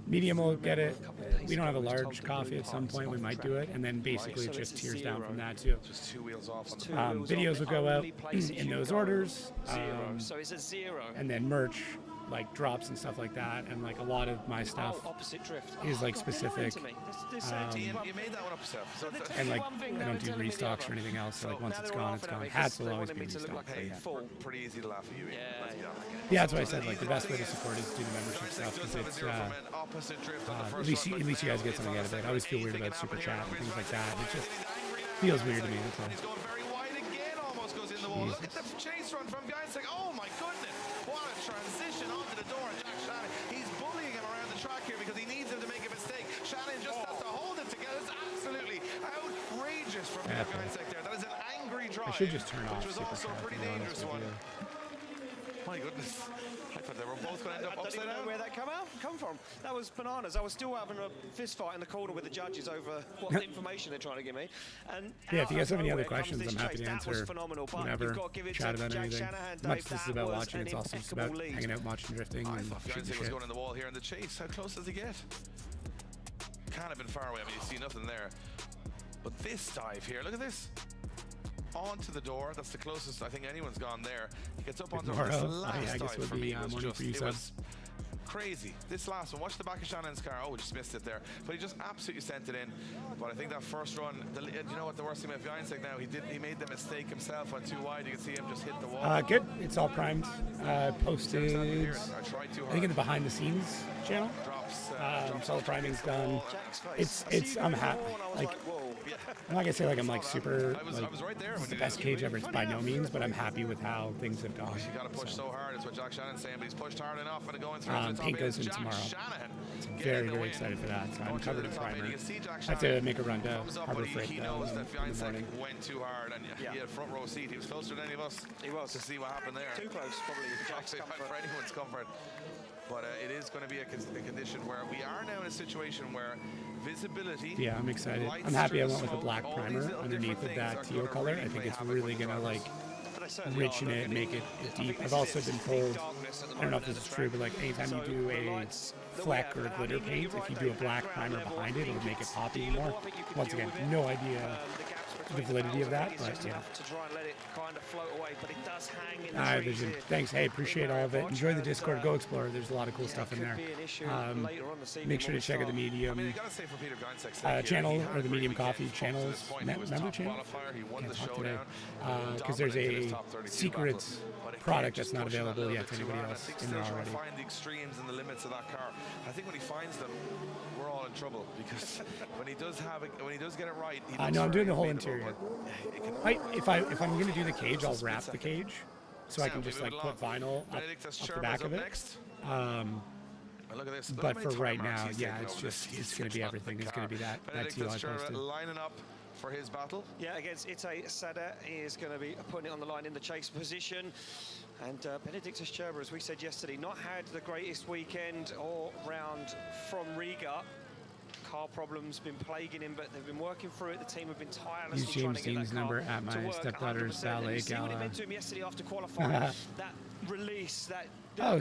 medium will get it. Remember a couple of days We don't have a ago, we was large told coffee the at some blue point. We parts might off do the it, and then basically so it just it's tears down zero. from that too. Just 2 wheels off on the Two back. wheels Videos off, will the go out only places in you those go. orders, Zero. So it's a zero. and then merch, like drops and stuff like that, and like a lot of my stuff Opposite drift. is like God, they're lying specific. to me. They're saying to me Ian, one you thing. made that one up yourself. So they're it's- And like one thing, I now don't do they're telling me the restocks or other. anything else. So like once Now it's they're gone, all it's laughing at gone. me 'cause Hats will they always wanted be me to look restocked. like But a yeah. fool. pretty easy to laugh at you, Ian. Yeah, Let's be honest. Yeah, that's why I said like the best way to support is do the membership Geinzek stuff does because have a it's zero from an opposite drift on the at first least run, at but least you guys now get it's something on out of the it. I always feel second. weird about Anything super can chat happen and here. things like that. It just Angry now. feels weird to me. That's all. He's going very wide again, almost goes in the wall. Look at the chase run from Geinzek. Oh my goodness. What a transition onto the door. Jack Shannon. He's bullying him around the track here because he needs him to make a mistake. Shannon just has to hold it together. It's absolutely outrageous from Peter Okay. Geinzek there. That is an angry drive. I should just turn off which was super also chat. a pretty To be honest dangerous with one. you. My goodness. I thought they were both going to end I up don't upside even know down. where that come from. That was bananas. I was still having a fist fight in the corner with the judges over what information they're trying to give me. And Yeah, if you out guys have of any other nowhere comes questions, this I'm happy chase. to That was answer phenomenal, but whatever. you've got to give it Chat to about Jack anything. Shanahan, As much Dave. as this is That about was watching, an it's also just impeccable about lead. hanging out, watching, drifting, I and thought shooting Geinzek the was shit. going in the wall here in the chase. How close does he get? Can't have been far away. I mean, you see nothing there. But this dive here, look at this. Onto the door. That's the closest I think anyone's gone there. He gets up onto Tomorrow. this Oh, last yeah, I guess dive would for be, me was morning just, for you, it Seb. was crazy. This last one, watch the back of Shannon's car. Oh, we just missed it there. But he just absolutely sent it in. But I think that first run, you know what the worst thing about Geinzek now? He made the mistake himself, went too wide. You can see him just hit the wall. Good. It's all primed. Posted. I tried too I hard. think in the behind the scenes channel. Drops So all the priming's done. Jack's face. I It's see you I'm go in the happy. wall and I was Like whoa. I'm not gonna say like I'm like super I like was right there it's when the you best did it. cage ever. It's by no means, but I'm happy with how things have gone. You got to push so hard. Is what Jack Shannon's saying, but he's pushed hard enough and going through. to the top Paint eight. goes in Jack tomorrow. Shanahan Very, getting the very win. excited for that. So I'm Going covered through in the top eight. primer. You can see Jack I have to Shanahan make a run to comes up, Harbor but Freight he though knows in that the Geinzek morning. went too hard, and he had front row seat. He was closer than any of us. He was. To see what happened there. Too close, probably, for Jack's Probably comfort. for anyone's comfort. But it is going to be a condition where we are now in a situation where visibility. Yeah, I'm excited. lights I'm happy I through went with the smoke, black all these primer little underneath different of that things are teal gonna color. I really think play it's havoc really with gonna drivers. like But they certainly rich in are. it and make it I think deep. this I've also is been deep told, darkness at the I don't know if moment this at is the true, track. but like anytime So you do the a lights that we fleck have, or and I glitter mean, paint, you're if you right, do a Dave, black at primer ground level, behind I it, it'll think make it it's poppy dealable. more. I think you can Once deal again, with it. no idea The gaps the validity of that. It's But just yeah. enough to try and let it kind of float away, but it does hang in the All right, trees Vision. here. Thanks. Hey, appreciate all of it. Enjoy the Discord. Go explore. There's a lot of cool Yeah, stuff it in could there. be an issue later on this evening Make sure when to we check out the start. I mean, Medium you got to say for Peter Gonsek's sake here, channel he had or a the great Medium weekend. Coffee Up to channels. this point, he was Member top channel? qualifier, he won Can't the talk today. showdown, Because there's dominated his a top 32 secrets battle, but again, product that's just not pushing that available little yet bit to too anybody hard. I else think in still there trying to already. find the extremes and the limits of that car. I think when he finds them, we're all in trouble because when he does get it right, he looks No, I'm doing the whole very interior. beatable, but If I'm gonna do the cage, I'll wrap the cage so I can just like put vinyl up the back of it. Look at this. But for right now, yeah, it's gonna be everything. It's gonna be that TI posted. Lining up for his battle. Yeah, against Ite Sada, he is going to be putting it on the line in the chase position. And Benedictus Cherba, as we said yesterday, not had the greatest weekend or round from Riga. Car problems been plaguing him, but they've been working through it. The team have been tirelessly Use trying James to get Dean's that car number at my to work stepdaughter's 100%. ballet And you see what it gala. meant to him yesterday after qualifying. That release, that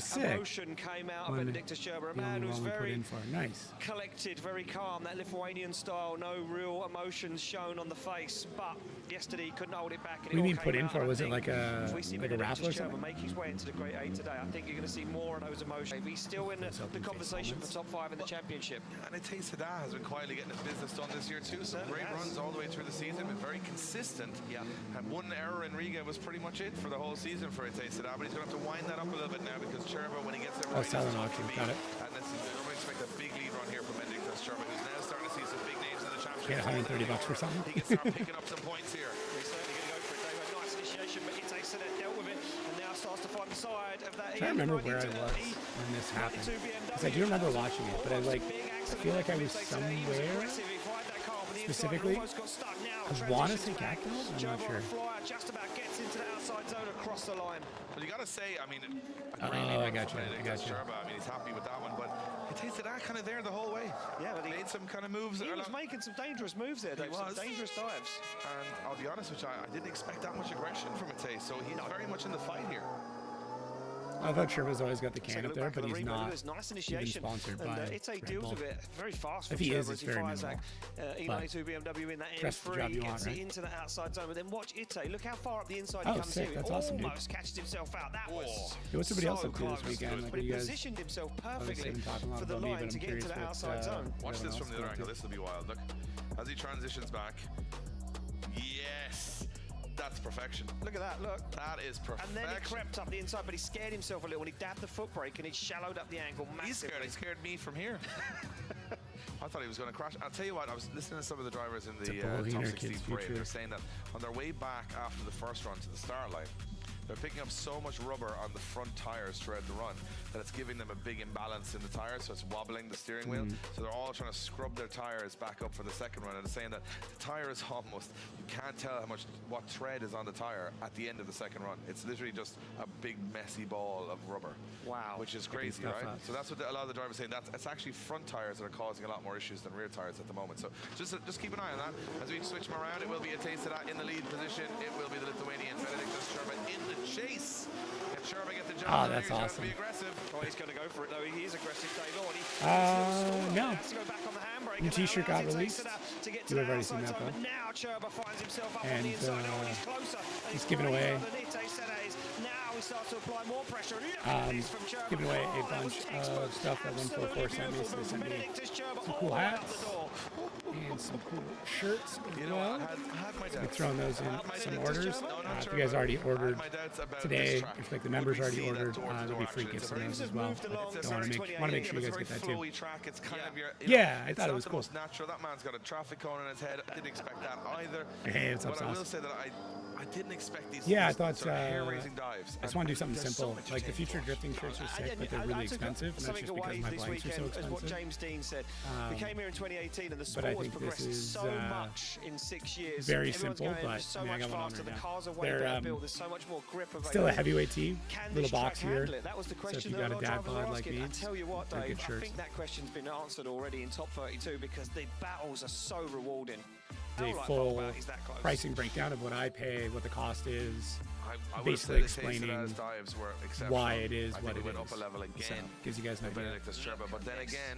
sick. emotion came out of Benedictus Cherba. A man who's very nice. collected, very calm, that Lithuanian style, no real emotions shown on the face. But yesterday he couldn't hold it back. And What do you mean put in for? Was it like a raffle or something? Make his way into the Great Eight today. I think you're going to see more of those emotions. He's still in the conversation for top 5 in the championship. And Ite Sada has been quietly getting his business done this year too. Some great runs all the way through the season, been very consistent. Yeah. And one error in Riga was pretty much it for the whole season for Ite Sada, but he's going to have to wind that up a little bit now because Cherba, when he gets it right, silent auction, got it. And this is, I expect a big lead run here from Benedictus Cherba, who's now starting to see some big names in the championship. Get $130 for something. He can start picking up some points here. He's certainly going to go for it. They nice initiation, but Ite Sada dealt with it and now starts to find the side of that. I can't remember where I was when this happened. Because I do remember watching it, but I feel like I was somewhere specifically. I want to say Cactus. I'm not sure. Just about gets into the outside zone across the line. But you got to say, I mean, I got you. Cherba, I mean, he's happy with that one, but Ite Sada kind of there the whole way. Yeah, but he made some kind of moves. He was making some dangerous moves there, Dave. Some dangerous dives. And I'll be honest with you, I didn't expect that much aggression from Ite, so he's very much in the fight here. I thought Sherba's always got the can up there, but he's not nice even sponsored by Ite deals with it very fast. If he is, it's very fires minimal. that E92 BMW in that M3, gets it into the outside zone. But then watch Ite. Look how far up the inside he comes sick. here. That's awesome, dude. Almost catches himself out. That was what's somebody else so up to this close. weekend? Like But he you guys positioned himself perfectly been talking a lot for the about me, line but to I'm get into curious the what, outside zone. Watch this everyone from the else other going angle. to. This will be wild. Look, as he transitions back. Yes. That's perfection. Look at that, look. That is perfection. And then he crept up the inside, but he scared himself a little when he dabbed the foot brake and he shallowed up the angle massively. He scared me from here. I thought he was going to crash. I'll tell you what, I was listening to some of the drivers in the top 16 parade. They're saying that on their way back after the first run to the start line, they're picking up so much rubber on the front tires throughout the run that it's giving them a big imbalance in the tires, so it's wobbling the steering wheel. So they're all trying to scrub their tires back up for the second run, and they're saying that the tire is almost, you can't tell what tread is on the tire at the end of the second run. It's literally just a big messy ball of rubber. Wow. Which is crazy, right? So that's what a lot of the drivers are saying. It's actually front tires that are causing a lot more issues than rear tires at the moment. So just keep an eye on that. As we switch them around, it will be Ite Sada in the lead position. It will be the Lithuanian Benedictus Cherba in the chase. Can Cherba get the job? That's awesome. Be aggressive. Oh, he's going to go for it though. He is aggressive, Dave. No. Has to go back on the handbrake. New t-shirt got released. To get to You've the already seen outside that, zone, though. but now Cherba finds himself up on And the inside. Oh, he's closer. And he's giving away. Now he starts to apply more pressure. From Cherba. Giving away a bunch of stuff that 144 sent me. So they sent me some cool hats and some cool shirts as well. We're throwing those in some orders. If you guys already ordered today, if like the members already ordered, there'll be free gifts in those as well. I want to make sure you guys get that too. It's kind of your, Yeah, I thought it was the cool. most natural. That man's got a traffic cone on his head. I didn't expect that either. Hey, what's up, But I will Sauce? say that I didn't expect these. Yeah, I these thought sort of hair-raising dives. I just want to do something There's so simple. much Like the change. future drifting shirts are sick, but they're really expensive, and that's just because my blanks are so Is what expensive. James Dean said. We came here in 2018 and the but I sport has think this progressed is, so much in 6 years. very Everyone's simple, going but so I mean, I much got one on faster. right The now. cars are way They're, better built. There's so much more grip available. Still a heavyweight tee, Can little this track box here. handle it? That was the So if question you that got a a lot of dad drivers bod were like asking. me, I tell you what, they're Dave, good I shirts. think that question's been answered already in top 32 because the battles are so rewarding. A How full about is that close? pricing breakdown of what I pay, what the cost is, I basically would say the explaining Cesadas dives were exceptional. why it is I what think it went is. up a level So again. gives you guys an for idea. Benedictus Sherba. But then again,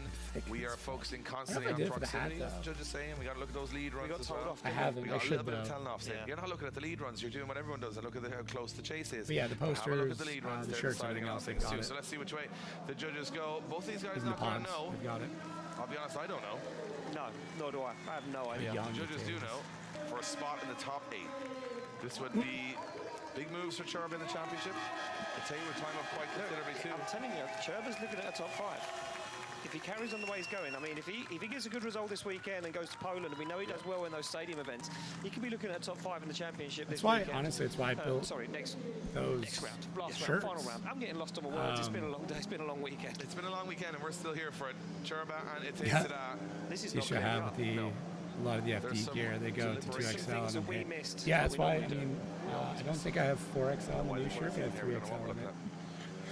we are focusing constantly I on did it for the hat, proximity. As the though. judge is saying, we got to look at those lead runs as well. I haven't. We I got a should little bit of though. telling off. Yeah. You're not looking at the lead runs. You're doing what everyone does and look at how close the chase is. But yeah, the Have a look posters, at the lead runs. the They're shirts, deciding everything on else, they've things got too. it. So let's see which way the judges go. Both these guys Even the not going pods, to know. they've got it. I'll be honest, I don't know. No, nor do I. I have no idea. young. The judges do know for a spot in the top 8. This would be big moves for Cherub in the championship. I tell you, we're time up quite considerably too. I'm telling you, Cherba's looking at a top 5. If he carries on the way he's going, I mean, if he gets a good result this weekend and goes to Poland, and we know he does well in those stadium events, he could be looking at a top 5 in the championship That's this why, weekend. honestly, it's why I built next those round, last shirts. round, final round. I'm getting lost on my words. It's been a long day. It's been a long weekend. It's been a long weekend, and we're still here for it. Cherba and it takes Yeah. it. This is You not should clearing have up. the a lot of the There's FD some gear. They go to deliberate 2XL things and that we hit. missed Yeah, that that's we why. I normally do. mean, I don't think I have 4XL on the new shirt. I have 3XL on it.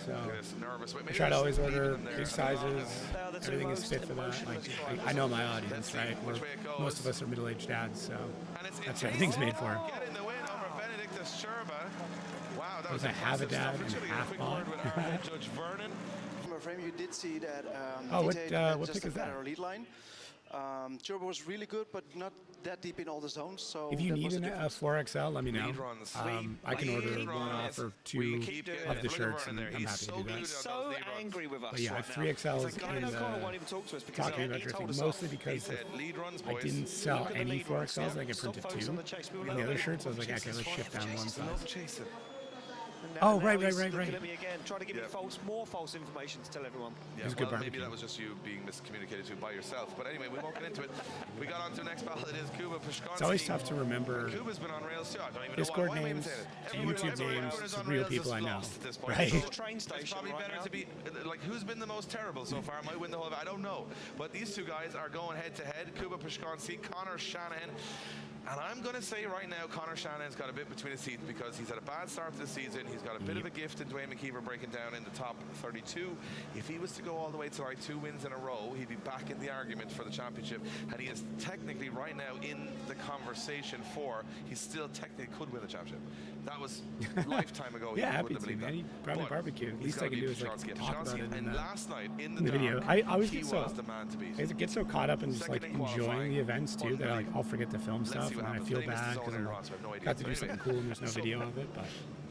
So Nervous. I try to always order big big sizes. They are the two Everything is most fit for that. emotionless Like, drivers. I know my audience, right? which way it goes. Most of us are middle-aged dads, so that's what Jason everything's made for. Getting the win over Benedictus Sherba. Wow, that was Was I have a impressive dad stuff. and Should we get a half quick bought? word with our head judge Vernon? From our frame, you did see that Oh, what, detail had what just pick is a that? better lead line. Turbo was really good, but not that deep in all the zones. So If you that need was the a difference. 4XL, let me know. Lead runs. I can order Lead one runs. off or Will two you keep doing of it? the Look at shirts, Vernon and there. I'm He's happy so to do glued that. on He's those so lead runs. angry with us But yeah, I right have now. 3XLs It's like, in Guy O'Connor the won't even talk to us because talking he about told drifting, us mostly He because said lead runs, I boys. didn't sell Look at the any lead runs, 4XLs. yeah. I get Stop printed focusing on 2. the chase. We were And the other looking- shirts, I was like, Chase okay, is let's fine. shift down one Chase, size. love chasing. And now- Oh, and now right, he's right. looking at me again, trying to give me more false information to tell everyone. Yeah, It was good well, maybe barbecue. that was just you being miscommunicated to by yourself. But anyway, we won't get into it. We got on to the next battle. It is Kuba Pushkansky. It's always tough to remember Kuba's been on rails too. I don't even Discord know why am I even names saying it? to Everyone- YouTube everyone names is to on real rails people is I know, lost at this point. right? So It's a train it's station probably right better now. to be like who's been the most terrible so far. Might win the whole event. I don't know. But these two guys are going head to head. Kuba Pushkansky, Connor Shanahan. And I'm going to say right now, Connor Shanahan's got a bit between his teeth because he's had a bad start to the season. He's got a bit of a gift in Dwayne McKeever breaking down in the top 32. If he was to go all the way to like 2 wins in a row, he'd be back in the argument for the championship. And he is technically right now in the conversation for, he still technically could win the championship. That was a lifetime ago. Yeah, he happy wouldn't to, believe man. that. He brought me But barbecue. At he's least I gotta can do beat is like Pushkansky. talk about it in And the, last night in in the video. dark, I always he get so was the man to beat. I get so caught up in just like Second in enjoying qualifying, the events too that like I'll forget to film Let's stuff see and what I happens. feel They missed bad his own because I'm error, like, so I have no idea. got to do But something anyway. cool and there's no video of it. But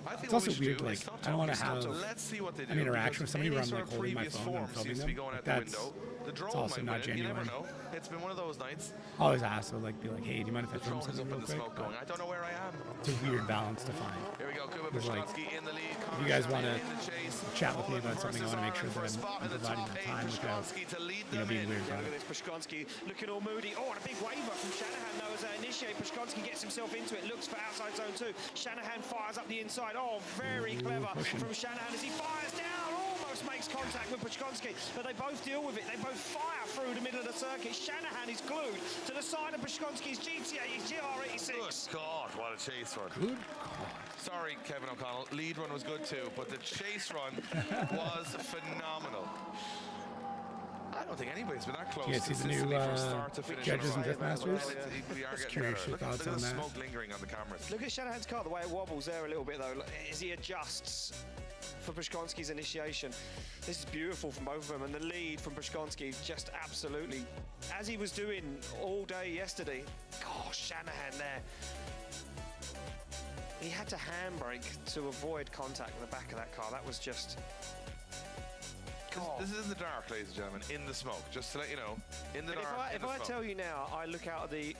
I think it's what also we should weird. do Like is stop I don't want to talking, have let's see what they do. an interaction with because somebody any where I'm sort like of holding my previous phone and form filming seems to them. be going But out the that's window. The drone also might not win it, you never genuine. know. It's been one of those nights. I always ask, so like be like, hey, do you mind if I The film drone is something up in real the quick? smoke going. But I don't know where I am. it's a weird balance to find. Here we go. Kuba It's like, Pushkansky in the lead. if you guys want to in the chase. chat with me Poland about something, I want to make sure versus that Ireland for a spot I'm in the providing top that eight. time without Pushkansky to lead them being in. weird Yeah, about look it. at this, Pushkansky looking all moody. Oh, and a big waiver from Shanahan though as they initiate. Pushkansky gets himself into it, looks for outside zone 2. Shanahan fires up the inside. Oh, very clever pushing. from Shanahan as he fires down. Almost makes contact with Pushkansky, but they both deal with it. They both fire through the middle of the circuit. Shanahan is glued to the side of Pushkansky's GTA, his GR86. Good God, what a chase run. Good God. Sorry, Kevin O'Connell. Lead run was good too, but the chase run was phenomenal. I don't think anybody's been that close You guys see the consistently new, from start to finish. Judges on a and ride. Driftmasters? We are Just getting curious better. your Look thoughts at on the that. smoke lingering on the cameras. Look at Shanahan's car, the way it wobbles there a little bit though, as he adjusts for Pushkansky's initiation. This is beautiful from both of them, and the lead from Pushkansky just absolutely, as he was doing all day yesterday. Gosh, Shanahan there. He had to handbrake to avoid contact with the back of that car. That was just... God. This is in the dark, ladies and gentlemen, in the smoke, just to let you know. In the And dark, if I tell you now, I look out of the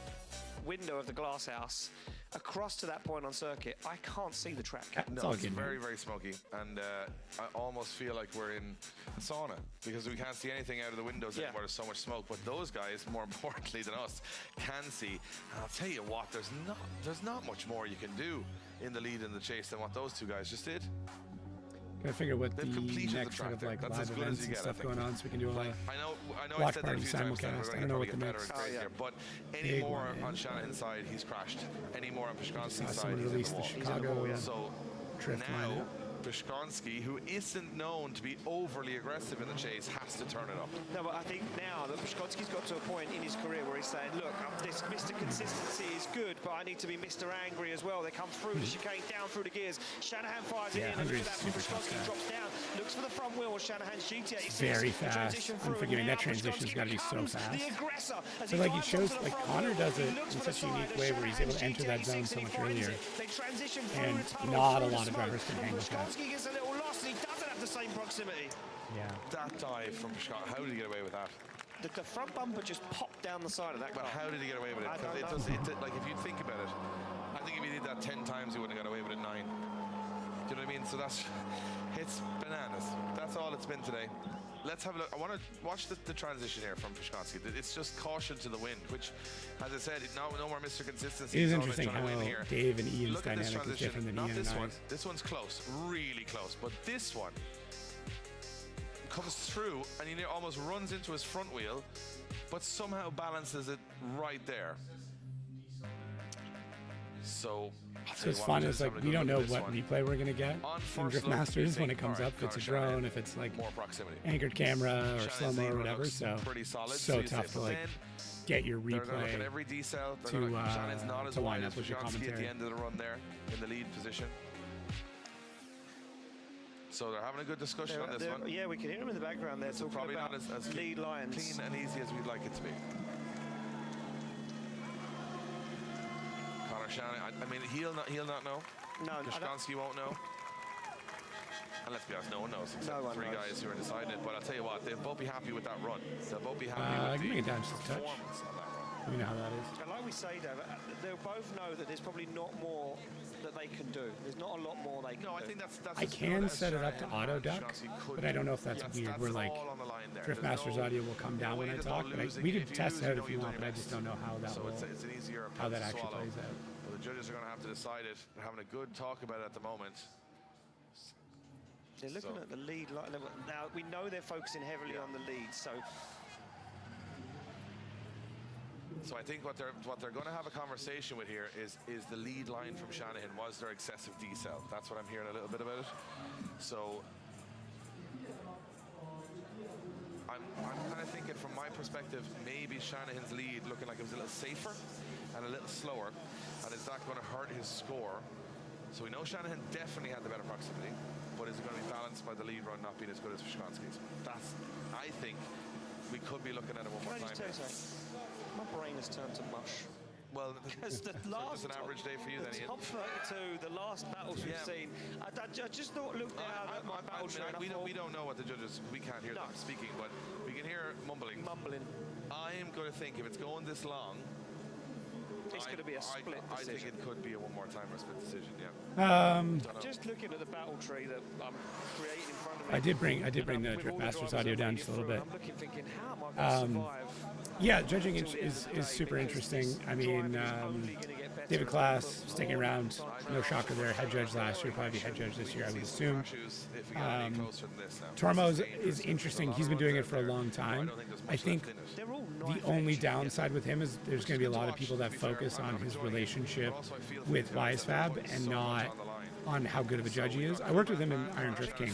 window of the glass house across to that point on circuit, I can't see the track. It's No, all it's good, man. very, very smoky, and I almost feel like we're in a sauna because we can't see anything out of the windows Yeah. anymore. There's so much smoke, but those guys, more importantly than us, can see. And I'll tell you what, there's not much more you can do in the lead and the chase than what those two guys just did. Gotta figure what the They've completed the next track sort of there. like That's as live good as events you and get, I stuff think. going on, so we can do a I know I watch said that a party few times, and simulcast. we're I going don't know to what get the better next and crazier, yeah. but any big more one on is. Shanahan's side, he's crashed. Any more on Pushkansky's saw side, someone he's in release the the wall. Chicago So drift now lineup. Brishkonsky, who isn't known to be overly aggressive in the chase, has to turn it up. No, but I think now that Brishkonsky's got to a point in his career where he's saying, look, this Mr. Consistency is good, but I need to be Mr. Angry as well. They come through the chicane, down through the gears. Shanahan fires it in, and Hungry's that super tough Brishkonsky guy. drops down, looks for the front wheel of Shanahan's GTA. It's very fast. Unforgiving. That transition's got to be so fast. So like it shows, like Connor does it in such a unique way where he's able to enter that zone so much earlier, and not a lot of drivers can hang with that. Brishkonsky gets a little lost, and he doesn't have the same proximity. Yeah. That dive from Brishkonsky, how did he get away with that? The front bumper just popped down the side of that car. But how did he get away with it? I don't Because know. like if you think about it, I think if he did that 10 times, he wouldn't have got away with it 9. Do you know what I mean? So it's bananas. That's all it's been today. Let's have a look. I want to watch the transition here from Brishkonsky. It's just caution to the wind, which, as I said, no more Mr. Consistency. It is It's all about interesting trying to how win here. Dave and Ian's Look at this dynamic is different than Not Ian this and one. I's. This one's close, really close. But this one comes through and he almost runs into his front wheel, but somehow balances it right there. So it's fun. It's like we don't know what replay we're gonna get from Drift Masters when it comes up. If it's a drone, if it's like more proximity, anchored camera or slow mo or whatever. So so tough to like get your replay every decel. To line up with your commentary. At the end of the run there in the lead position. So they're having a good discussion on this one. Yeah, we can hear them in the background there talking Probably about not as lead lines. Clean and easy as we'd like it to be. Connor Shanahan, I mean, he'll not know. No, Brishkonsky won't know. And let's be honest, no one knows except No the one 3 knows. guys who are deciding it. But I'll tell you what, they'll both be happy with that run. They'll both be happy I with can the make it down just a touch. performance on that run. We know how that is. And like we say, Dave, they'll both know that there's probably not more that they can do. There's not a lot more they can do. No, I think that's I as can good as set it up to Shanahan auto and duck, Brishkonsky could but I don't do. know if that's weird. That's We're like all on the line there. Drift There's Masters no audio will come down when I way to talk, not but losing. we could If you test lose, it out you if know you you've want, done but I your just best. don't know how that So will, it's an easier how pill that to actually swallow. plays out. But the judges are going to have to decide it. They're having a good talk about it at the moment. They're looking at the lead line. Now, we know they're focusing heavily on the lead, so I think what they're going to have a conversation with here is the lead line from Shanahan was their excessive decel. That's what I'm hearing a little bit about it. So I'm kind of thinking from my perspective, maybe Shanahan's lead looking like it was a little safer and a little slower, and is that going to hurt his score? So we know Shanahan definitely had the better proximity, but is it going to be balanced by the lead run not being as good as Brishkonsky's? That's, I think, we could be looking at it one more can I time. just tell you something? My brain has turned to mush. Well, Because the so last just an average day for you then, the Ian. top 32, the last battles we've seen, I just thought, look down at my battle tree, and I thought, we don't know what the judges, we can't hear them speaking, but we can hear mumbling. mumbling. I'm going to think if it's going this long, It's going to be a split I think decision. it could be a one more time or split decision, yeah. Just looking at the battle tree that I'm creating in front of me. I did bring and the with Drift all Masters drivers audio I've down read just a little through, bit. I'm looking, thinking, how am I going to survive? Yeah, judging until the end is of the day? super Because interesting. this I mean, driving is only gonna get better David as Klaas we put sticking more around. time. No shocker there. Head judge last year, probably head judge this year, I would assume. If we get any closer than this now. Tormo This is dangerous. interesting. There's He's lot been of doing it runs for a out there. long I time. don't think there's I much think left in it. They're all the knife only edge. downside with him is there's going to be a lot of people that focus on his relationship with Weisfab and not on how good of a judge he is. I worked with him in Iron Drift King,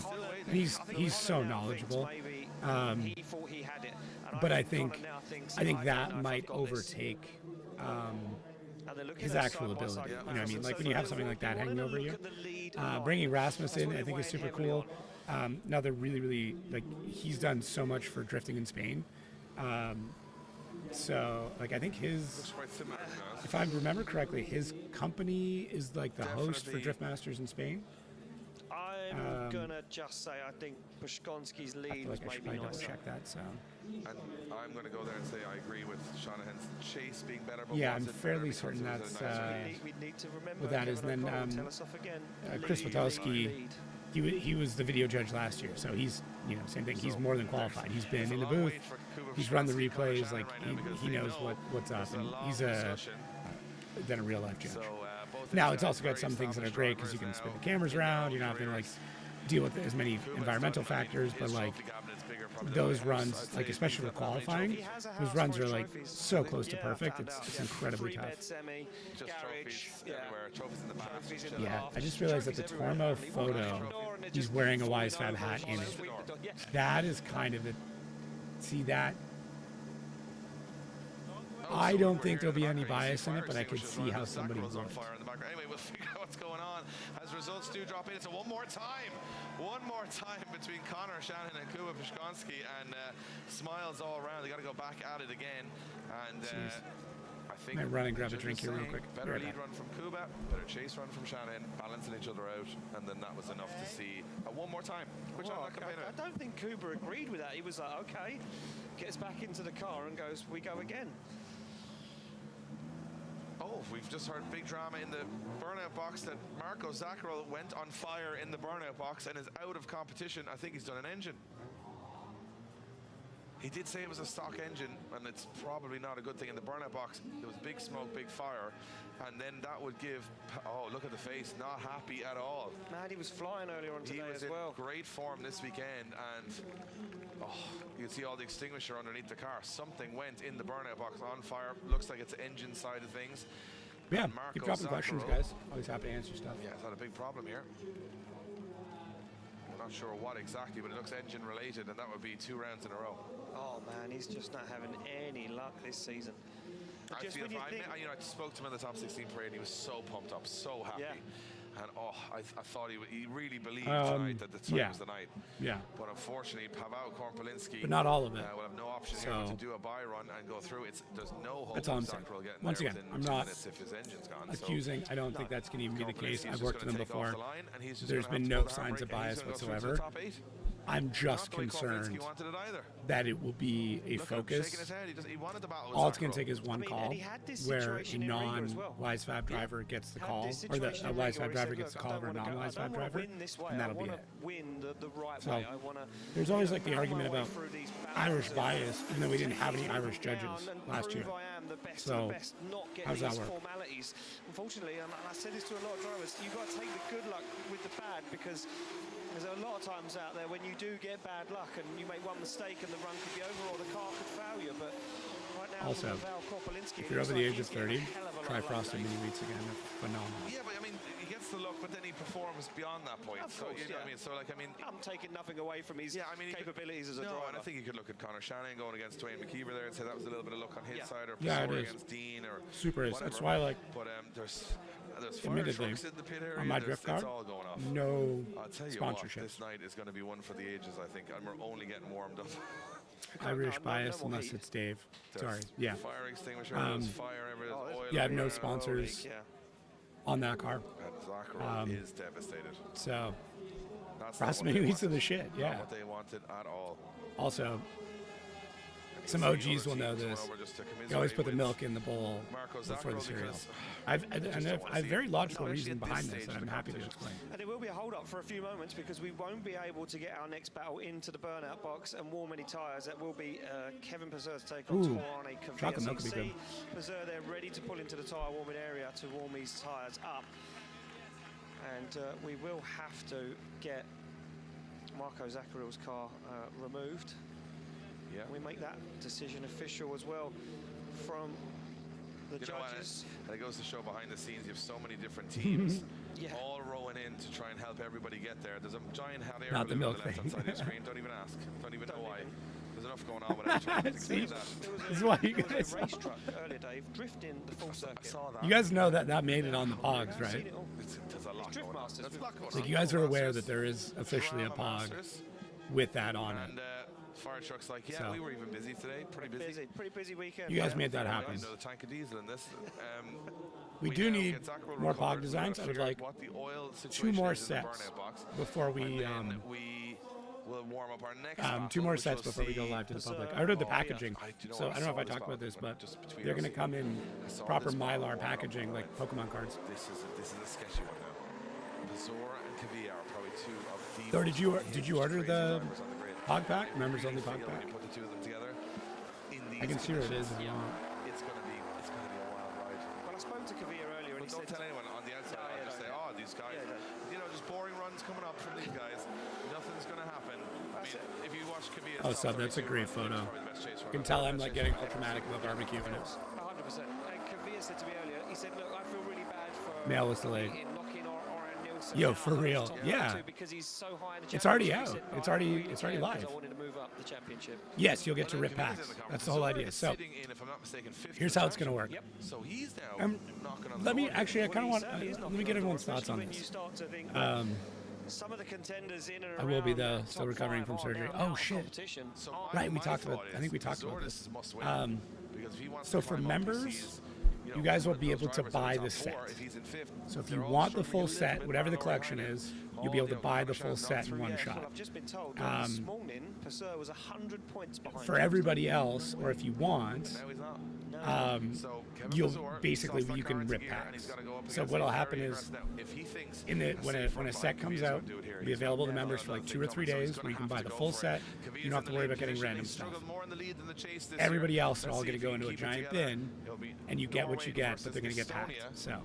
and he's so knowledgeable. He thought he had it. And But I Connor think now thinks, I think I that don't know if might I've got this. overtake And they're looking his at actual side by ability. side You know what I mean? comparisons. Like when So you have they something like that wanna hanging over look you. at the lead line. Bringing Rasmussen, That's what I they're think is weighing super heavily cool. on. Now they're really like he's done so much for drifting in Spain. So like I think his, Quite similar, to be honest. if I remember correctly, his company is like the host for Definitely. Drift Masters in Spain. I'm gonna just say I think Brishkonsky's I lead feel was like I should maybe probably double nicer. check that. So And I'm going to go there and say I agree with Shanahan's chase being better. But Yeah, was I'm it better fairly because certain it was a that's, nicer We need to remember well, that is Kevin then, O'Connell, tell us off again. Chris Lead, Witowski, lead. he was the video judge last year, so he's same thing. He's more than qualified. He's been It's a in the long booth. wait for Kuba He's run the Brishkonsky, Connor replays. Shanahan Like right now because he they knows know what's up, it's a and long he's session. than a real life judge. So, both Now these it's are also got very some things that are established great because you can drivers spin the now. cameras In their around. own You're not having to like careers. deal with as many Kuba's environmental done- I mean, factors, but his like trophy cabinet's bigger those runs, like especially for qualifying, He has a those house runs full are of like trophies. so close to Yeah, I perfect. found It's out, it's yeah. incredibly Three tough. bed semi, Just garage, trophies yeah. everywhere, trophies in the back. Trophies in the Yeah, loft. I just realized that the Trophies everywhere, Tormo apparently. Walk out photo, the door and it he's just wearing a falling Wise Fab over hat and in just it. sweep the door. Yeah. That is kind of it. See that? I don't think there'll be any bias in it, but I could see how somebody would. on fire in the background. Anyway, we'll figure out what's going on as results do drop in. So one more time between Connor Shannon and Kuba Pishkonsky, and smiles all around. They got to go back at it again, and I think Might run and grab a judges drink here real saying quick. Better Be right lead back. run from Kuba, better chase run from Shannon, balancing each other out, and then that was enough to see one more time. Which Well, I'm not complaining I about. don't think Kuba agreed with that. He was like, okay, gets back into the car and goes, we go again. Oh, we've just heard big drama in the burnout box that Marco Zaccarello went on fire in the burnout box and is out of competition. I think he's done an engine. He did say it was a stock engine, and it's probably not a good thing. In the burnout box, there was big smoke, big fire, and then that would give... Oh, look at the face, not happy at all. Man, he was flying earlier on He today was as in well. great form this weekend, and you can see all the extinguisher underneath the car. Something went in the burnout box on fire. Looks like it's engine side of things. Yeah, And Marco keep dropping questions, Zaccarello- guys. Always happy to answer stuff. Yeah, it's had a big problem here. Not sure what exactly, but it looks engine related, and that would be 2 rounds in a row. Oh man, he's just not having any luck this season. I Just feel when you I, think- you know, I spoke to him in the top 16 parade, and he was so pumped up, so happy. Yeah. And I thought he really believed tonight that the tonight was the night. Yeah. But unfortunately, Paweł Korpolinski But not all of it. will have no option here but to do a buy run and go through. There's no hope That's all of I'm saying. Zaccarello getting Once there again, within I'm 2 not minutes if his engine's gone. accusing. I don't think that's going to even be the case. I've worked with him before. There's been no signs of bias whatsoever. I'm just concerned wanted it either. that it will be a Look at him focus. shaking his head. He wanted the battle with All it's going Zaccarello. to take is one I mean, call and he had this where a situation in Riga as well. non-Wise Fab driver gets the Had call, this or the situation in Wise Riga Fab where he driver said, gets the "Look, call I over a don't wanna go- non-Wise I Fab don't wanna driver, win this way. and I that'll be wanna it. win the right So, way. I want to. There's always like the argument about Irish bias, even though we didn't have any Irish judges last year. I am the best So, of the best, not get how's that these work? formalities. Unfortunately, and I said this to a lot of drivers, you've got to take the good luck with the bad, because there's a lot of times out there when you do get bad luck and you make one mistake and the run could be over or the car could foul you. But right now, Also, Paweł Korpolinski, if you're it looks over the like age of he's getting 30, a hell of a lot try of luck frosted today. mini wheats again. They're phenomenal. Yeah, but I mean, he gets the look, but then he performs beyond that point. Of So course, you know what I yeah. mean. So like, I mean, I'm taking nothing away from his capabilities as a no, driver. and I think you could look at Connor Shannon going against Dwayne McKeever there and say that was a little bit of luck on his side, or Yeah, it Pissarro is. against Dean, or Super is. whatever. That's why, like, But there's fire admittedly, trucks in the pit area. on my there's- drift car, it's all going off. no I'll tell you sponsorships. what, this night is going to be one for the ages, I think, and we're only getting warmed up. Irish no bias, more unless heat. it's Dave. There's Sorry. Yeah. Fire extinguisher, there's fire everywhere, there's oil Yeah, I have no everywhere. sponsors Yeah. on that car. And Zaccarello is devastated. So, That's not frosted what mini they wheats are wanted. the shit. Not Yeah. what they wanted at all. Also, You some see other OGs will teams know went this. over just to You always commiserate put the with milk in the bowl Marco before the Zaccarello cereal. because I've just a don't wanna see very it. logical Especially reason at this behind stage this of that the I'm happy to competition. explain. And it will be a hold-up for a few moments because we won't be able to get our next battle into the burnout box and warm any tyres. That will be Kevin Pazur's take on Ooh, Torane Kvyat. chocolate So milk you would be see Pazur there ready to pull into the tyre warming area to warm these tyres up. And we will have to get Marco Zaccarello's car removed. Yeah. We make that decision official as well from the You know what? judges. And it goes to show behind the scenes you have so many different teams Yeah. all rowing in to try and help everybody get there. There's a giant hot air Not the balloon milk on the left-hand thing. side of the screen. Don't even ask. Don't even know Don't why. even. There's enough going on without trying to See? explain that. This is why you There was guys. a race truck earlier, Dave, drifting the full I circuit. saw that. You guys know that made it on the pogs, I've right? seen it all. There's a lot Drift going on. Masters. There's a lot going Like on. you guys are aware Masters, that there is officially a Drama pog Masters, with that on and it. fire trucks like, yeah, So. we were even busy today. Pretty busy. Pretty busy weekend. You guys yeah. made that You happen. know, the tank of diesel in this. We We do now need get Zaccarello more recovered. pog designs. I We've would got to like figure out what the oil 2 situation more is in the sets burnout box, before and we then we will warm up our next battle, 2 more which sets we'll before we go see- live to the public. So, I ordered the oh, yeah. packaging, so I don't know if I talked about this, but they're going to come in proper Mylar packaging, like Pokemon cards. This is a sketchy one now. Pazur and Kvyat are probably 2 of the So most did you order crazy the drivers on the grid. Pog pack? I Members really only Pog feel when pack? you put the 2 of them together in I these can see where it is conditions, if you want. It's going to be a wild ride. Well, I spoke to Kvyat earlier and But he don't said... tell anyone on the outside. No, I'll yeah, just no, say, yeah. oh, these guys, Yeah, no. you know, just boring runs coming up from these guys. Nothing's going to happen. I that's it. If you watch Kavia's Oh, top so that's a 32, great photo. probably the best chase You runner. can tell I'm like getting all dramatic about barbecue in it. 100%. And Kavir said to me earlier, he said, look, I feel really bad for Mail was delayed. knocking Orion Nielsen Yo, out for of the real. top Yeah. 32 because he's so high in the It's already championship. He out. said, It's "I already- really it's already care because live." I wanted to move up the championship. Yes, you'll get to Well, rip Kavita's in packs. the That's the whole conference. idea. Zora So is sitting in, if I'm not mistaken, fifth here's in how it's going to the work. Yep. So he's now knocking on the Let me door. actually, I kind of Well, he want. certainly is Let knocking me get on the door, everyone's thoughts on especially when you this. start to think some of the contenders in and I around will be that still top recovering five from are surgery. now Oh, out of shit. competition. So Right, we my talked about. thought I think we is talked about Zora this. is must win. Because if he wants So to for climb up, he members, sees, you guys will one of be those able to drivers in buy top the four. set. If he's in fifth, So if they're you all want the struggling a full little set, bit whatever the behind collection Orion. is, you'll be able to buy the full set in one Well, shot. I've just been told that this morning Purser was 100 points behind. For everybody else, or if you want, Now he's not. um, you'll basically you can rip packs. So what'll happen is in the when a set comes out, it'll be available to members for like 2 or 3 days, where you can buy the full set. You don't have to worry about getting random stuff. Everybody else are all going to go into a giant bin, and you get what you get, but they're going to get packed. So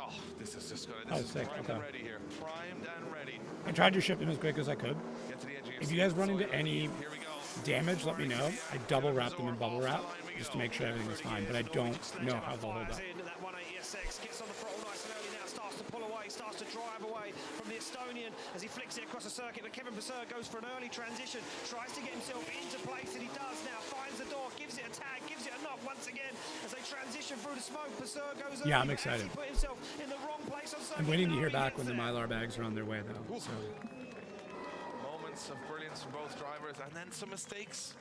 Oh, this is just going to. Oh, This is sick, primed okay. and ready here. Primed and ready. I tried to ship them as quick as I could. Get to the edge of your If you guys run into seat. any Here we go. damage, let me know. I double wrap them in bubble wrap just to make sure everything is fine, but I don't know how they'll hold up. That 180SX gets on the throttle nice and early now, starts to pull away, starts to drive away from the Estonian as he flicks it across the circuit. But Kevin Purser goes for an early transition, tries to get himself into place, and he does now. Finds the door, gives it a tag, gives it a knock once again as they transition through the smoke. Purser goes early, Yeah, I'm but excited. actually put himself in the wrong place on circuit. I'm waiting to hear Now he back when gets the there. Mylar bags are on their way, though. So Moments of brilliance from both drivers, and then some mistakes.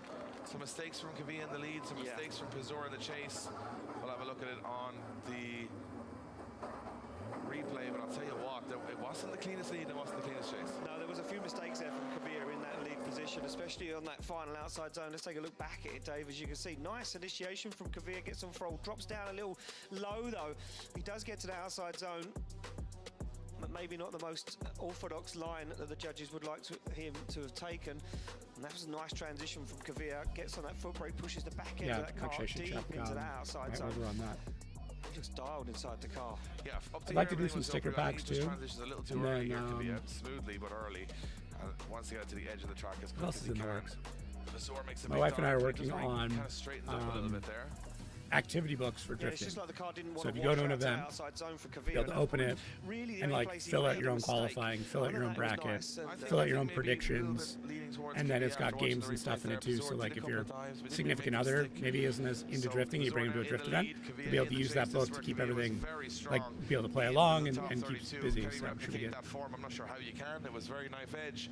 Some mistakes from Kavia in the lead, some mistakes from Pizor in the chase. We'll have a look at it on the replay, but I'll tell you what, it wasn't the cleanest lead, it wasn't the cleanest chase. No, there was a few mistakes there from Kavir in that lead position, especially on that final outside zone. Let's take a look back at it, Dave. As you can see, nice initiation from Kavir, gets on throttle, drops down a little low though. He does get to the outside zone, but maybe not the most orthodox line that the judges would like him to have taken. And that was a nice transition from Kavir. Gets on that foot brake, pushes the back end yeah, of that car actually, I should deep check into that outside right zone. over on that. Just dialed inside the car. Yeah, up I'd like to here, do everything some was sticker up, really. packs He just too. transitions a little too And early then, here, Kavia, smoothly but early. And once he got to the edge of the track as quick What else as is he in the can. works? Pizor makes a My big wife and I are dive, working just on, kind of straightens up a little bit there. Activity books for Yeah, it's drifting. just like the car didn't want So if you wash go to an out event, outside zone for Kavir, be able to and open that's it really the and only like place he fill out made your a own mistake. qualifying, fill out your own Other than that, it bracket, was nice, fill out your I own think maybe a little predictions, bit leaning towards and then Kavia it's got after watching games the and stuff replays in there. it too. Pizor So did like a if couple your of dives, but didn't significant make a other mistake. maybe isn't as into So drifting, you bring them to a Pizor drift in the event, lead, Kavia to be able in to the use that chase. book This to is keep where Kavia was everything very like strong. be able to play Into along the and, top and keep 32. busy. Can he So it should be replicate good. that form? I'm not sure how you can. It was very knife edge.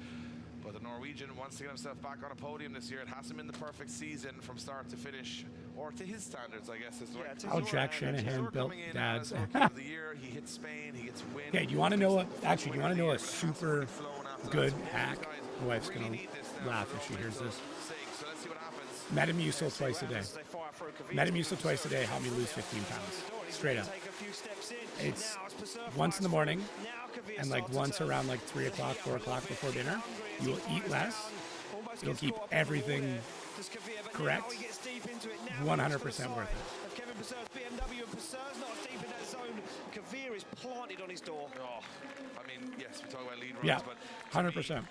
But the Norwegian wants to get himself back on a podium this year. It hasn't been the perfect season from start to finish, or to his standards, I guess. Is the Yeah, right. to How Pizor Jack and Shanahan Pizor built coming in dads. as Rookie of the year. He hits Spain. He gets win. Okay, do you want to know what? Actually, do you want to know a But it hasn't super really flown after that. good So both hack? guys My wife's really gonna need this now laugh for if she their hears mental this. sake. So let's see what happens. Metamucil twice a day. As they fire through Kavir. Metamucil twice a day helped me lose 15 pounds. Straight up. Take a few steps in. It's Now Purser once in the fires morning through. Now Kavir and like starts to once turn. around like 3 o'clock, 4 o'clock before dinner. You will eat less. You'll keep everything correct. 100% worth it. Kevin Purser's BMW and Purser's not deep in that zone. Kavir is planted on his door. Oh, I mean, yes, we talk about lead runs, Yeah, but 100%.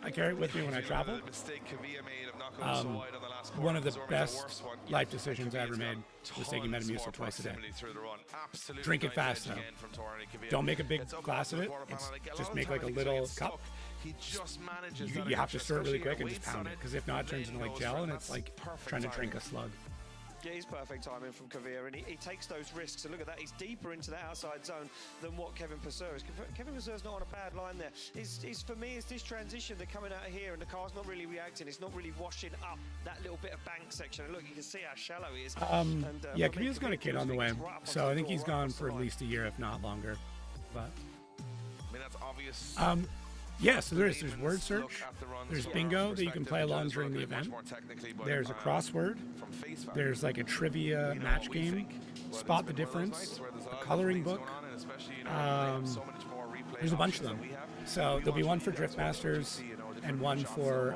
I carry it with me when I travel. The mistake Kavia made of not going so wide on the last One of the corner, Pizor makes best worse one. life decisions I ever Kavia's made got was taking tons Metamucil more twice a day. proximity through the run. Absolutely Drink it knife fast, edge though. again from Torrey Kavia. Don't make a big It's up glass of off it. the quarter It's panel. Like, just lot make of like a times little he gets cup. stuck. He just manages You that have to extra, stir it really especially quick and at just weights pound on it, because if not, it turns into like goes gel, for and it. it's like That's perfect trying to drink a timing. slug. Yeah, he's perfect timing from Kavir, and he takes those risks. And look at that, he's deeper into that outside zone than what Kevin Purser is. Kevin Purser's not on a bad line there. It's for me, it's this transition. They're coming out of here, and the car's not really reacting. It's not really washing up that little bit of bank section. And look, you can see how shallow he is. Yeah, for me, Kavia's got a Kavir kid on the way, keeps right up so onto I the think he's door, right gone across for the at line. least a year, if not longer. But I mean, that's obvious. yeah, so there's word search, there's bingo that you can play along during the event. There's a crossword. There's like a trivia match game, spot the difference, a coloring book. There's a bunch of them. So there'll be one for Drift Masters and one for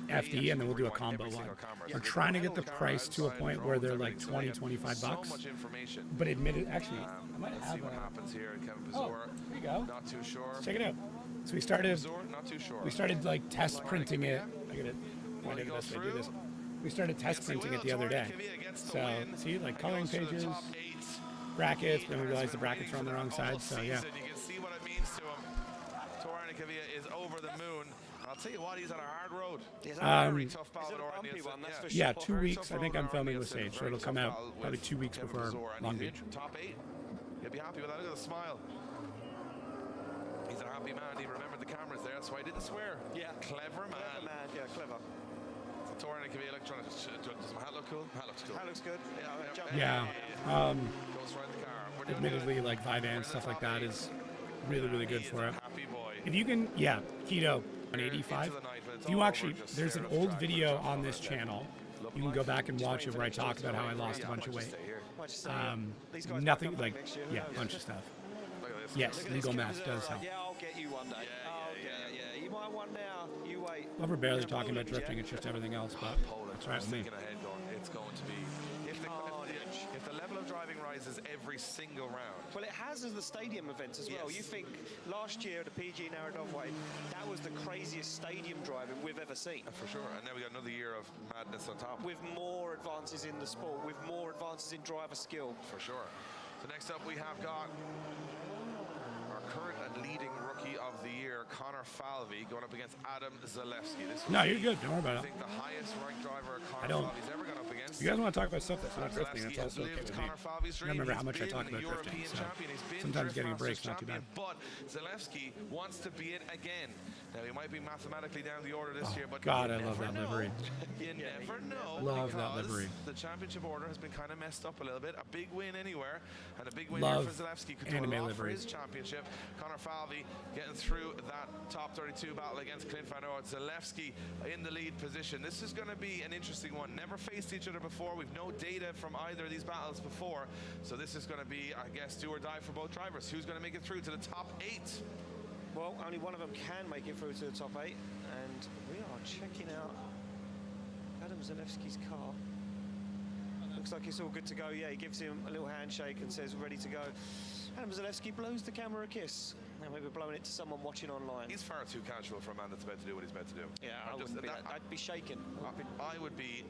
FD, and then we'll do a combo one. We're trying to get the price to a point where they're like 20, 25 bucks. But admit it, actually, I might have one. happens here. Kevin Oh, Pizor, there you go. not too sure. Check it out. So we started. Resort, not too sure. We started like test printing it. I gotta find out the best way to do this. We started test printing it the other day. So see, like coloring pages, brackets. Then we realized the brackets were on the wrong side. So yeah. You can see what it means to him. Tornakavia is over the moon. I'll tell you what, he's on a hard road. Very tough battle with Oren Nielsen. Yeah, 2 weeks. I think I'm filming with Sage, so it'll come out probably 2 weeks before Long Beach. Top 8. You'll be happy with that. Look at the smile. He's a happy man. He remembered the cameras there. That's why he didn't swear. Yeah. Clever man. Clever man. Yeah, clever. Tornakavia electronics. Does my hat look cool? Hat looks cool. That looks good. Yeah. Goes right the car. We're doing Admittedly, like Vyvan stuff like that is really, really good for it. happy boy. If you can, yeah, keto on 85. If you actually, there's an old video on this channel. You can go back and watch it where I talk about how I lost a bunch of weight. Nothing like, yeah, a bunch of stuff. Yes, legal math does help. Yeah, I'll get you one day. Yeah. You might one now. You wait. Well, we're barely talking about drifting. It's just everything else, but that's right with me. Thinking ahead, going, it's going to be if the level of driving rises every single round. Well, it has as the stadium events as well. Yes. You think last year at the PG Narodovway, that was the craziest stadium driving we've ever seen. For sure, and now we got another year of madness on top. With more advances in the sport, with more advances in driver skill. For sure. So next up we have got our current and leading rookie of the year, Connor Falvey, going up against Adam Zalewski. No, you're good. Don't worry about I it. think the highest ranked driver I Connor don't. Falvey's ever gone up against. You guys want to talk about stuff that's not drifting? That's Zalewski has also okay lived with me. Connor Falvey's I dream. remember how He's much I been talk about European drifting. So champion. He's been sometimes Drift getting a Masters break's not too bad. champion, but Zalewski wants to be it again. Now he might be mathematically down the order this year, but God, you I love never that know. livery. You never know. Love that because livery. The championship order has been kind of messed up a little bit. A big win anywhere, and a big win Love here for Zalewski. Could do a anime lot for livery. his championship. Connor Falvey getting through that top 32 battle against Clint Van Oort. Zalewski in the lead position. This is going to be an interesting one. Never faced each other before. We've no data from either of these battles before, so this is going to be, I guess, do or die for both drivers. Who's going to make it through to the top 8? Well, only one of them can make it through to the top 8, and we are checking out Adam Zalewski's car. Looks like it's all good to go. Yeah, he gives him a little handshake and says, ready to go. Adam Zalewski blows the camera a kiss. Now maybe blowing it to someone watching online. He's far too casual for a man that's about to do what he's about to do. Yeah, I'd be shaken. I would be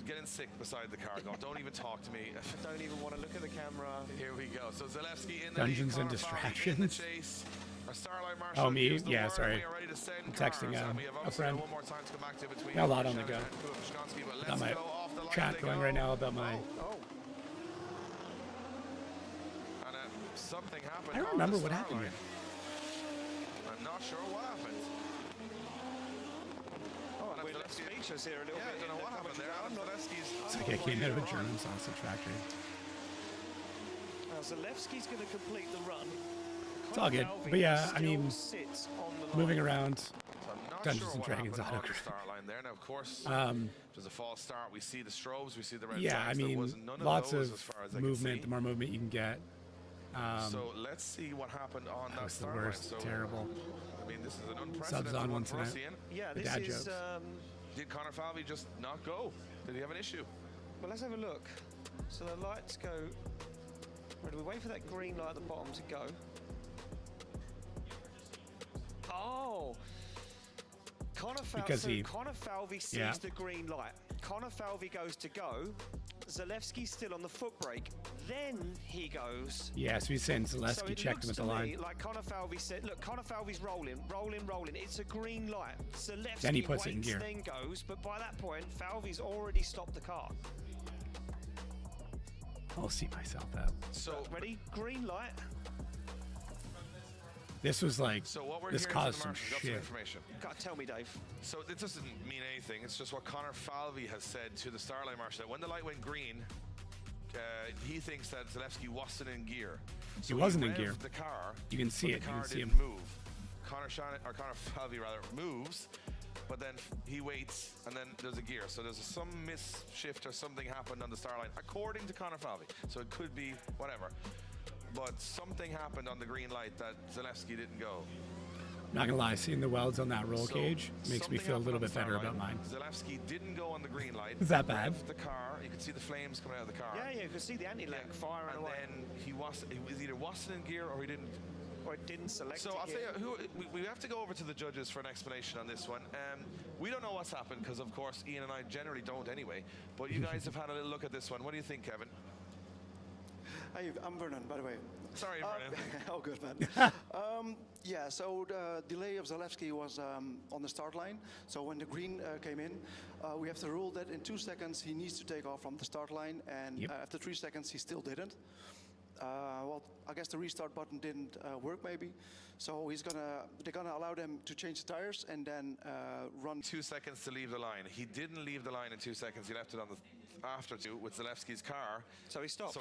getting sick beside the car going, don't even talk to me. I don't even want to look at the camera. Here we go. So Zalewski in the Dungeons lead, and Connor Falvey in the Distractions. chase. Our Starlight Marshal Oh, me? gives the Yeah, word, sorry. we are ready to send I'm cars, texting and we have a obviously friend. one more time to come back to between Got a lot on the Shanahan go. and Kushkansky, but Got let's my go off the line chat they going go. right now about my. And something happened. I don't on remember the what happened Starlight. here. I'm not sure what happened. Oh, we're left speechless here a little Yeah, I bit. don't know what happened there. Adam Zalewski's It's like I came out of a German sausage factory. Now Zalewski's going to complete the run. It's all good. But yeah, I mean, moving around. So I'm not Dungeons sure and what Dragons happened on autograph. the start line there. Now, of course, there's a false start. We see the strobes, we see the red Yeah, flags. I There mean, was none lots those of as far as I movement. can The more movement you can get. see. So let's see what happened on That that was the start worst. line. So, Terrible. I mean, this is an unprecedented Subs on one for us, tonight. Ian. Yeah, The this dad is. jokes. Did Connor Falvey just not go? Did he have an issue? Well, let's have a look. So the lights go. Where do we wait for that green light at the bottom to go? Oh! Because he- Connor Falvey sees Yeah. the green light. Connor Falvey goes to go. Zalewski's still on the foot brake. Then he goes. Yeah, so he's saying Zalewski it checked him looks at the to me line. like Connor Falvey said, look, Connor Falvey's rolling. It's a green light. Zalewski Then he puts it in waits, gear. then goes, but by that point, Falvey's already stopped the car. I'll see myself out. So, Ready? Green light. This was like, so what we're this hearing caused from some the marshal, got some shit. information. God, tell me, Dave. So it doesn't mean anything. It's just what Connor Falvey has said to the Starlight Marshal. When the light went green, he thinks that Zalewski wasn't in gear. So He wasn't in gear. revved the car. You can see but it. The You car can see didn't him. move. Connor Falvey rather moves, but then he waits, and then there's a gear. So there's some misshift or something happened on the Starlight, according to Connor Falvey. So it could be whatever. But something happened on the green light that Zalewski didn't go. Not gonna lie, seeing the welds on that roll So cage makes me something feel a happened little on the bit better start about line. mine. Zalewski didn't go on the green light. Is that bad? Revved the car. You could see the flames coming out of the car. Yeah, you can see the anti-lag firing And away. then he was either wasn't in gear or he didn't or it didn't select So it I'll tell here. you, we have to go over to the judges for an explanation on this one. We don't know what's happened because, of course, Ian and I generally don't anyway. But you guys have had a little look at this one. What do you think, Kevin? Hey, I'm Vernon, by the way. Sorry, Vernon. Oh, good, man. Yeah, so the delay of Zalewski was on the start line. So when the green came in, we have the rule that in 2 seconds he needs to take off from the start line, and after 3 seconds he still didn't. Well, I guess the restart button didn't work maybe. So they're gonna allow them to change the tires and then run 2 seconds to leave the line. He didn't leave the line in 2 seconds. He left it on the after two with Zalewski's car. So he stopped.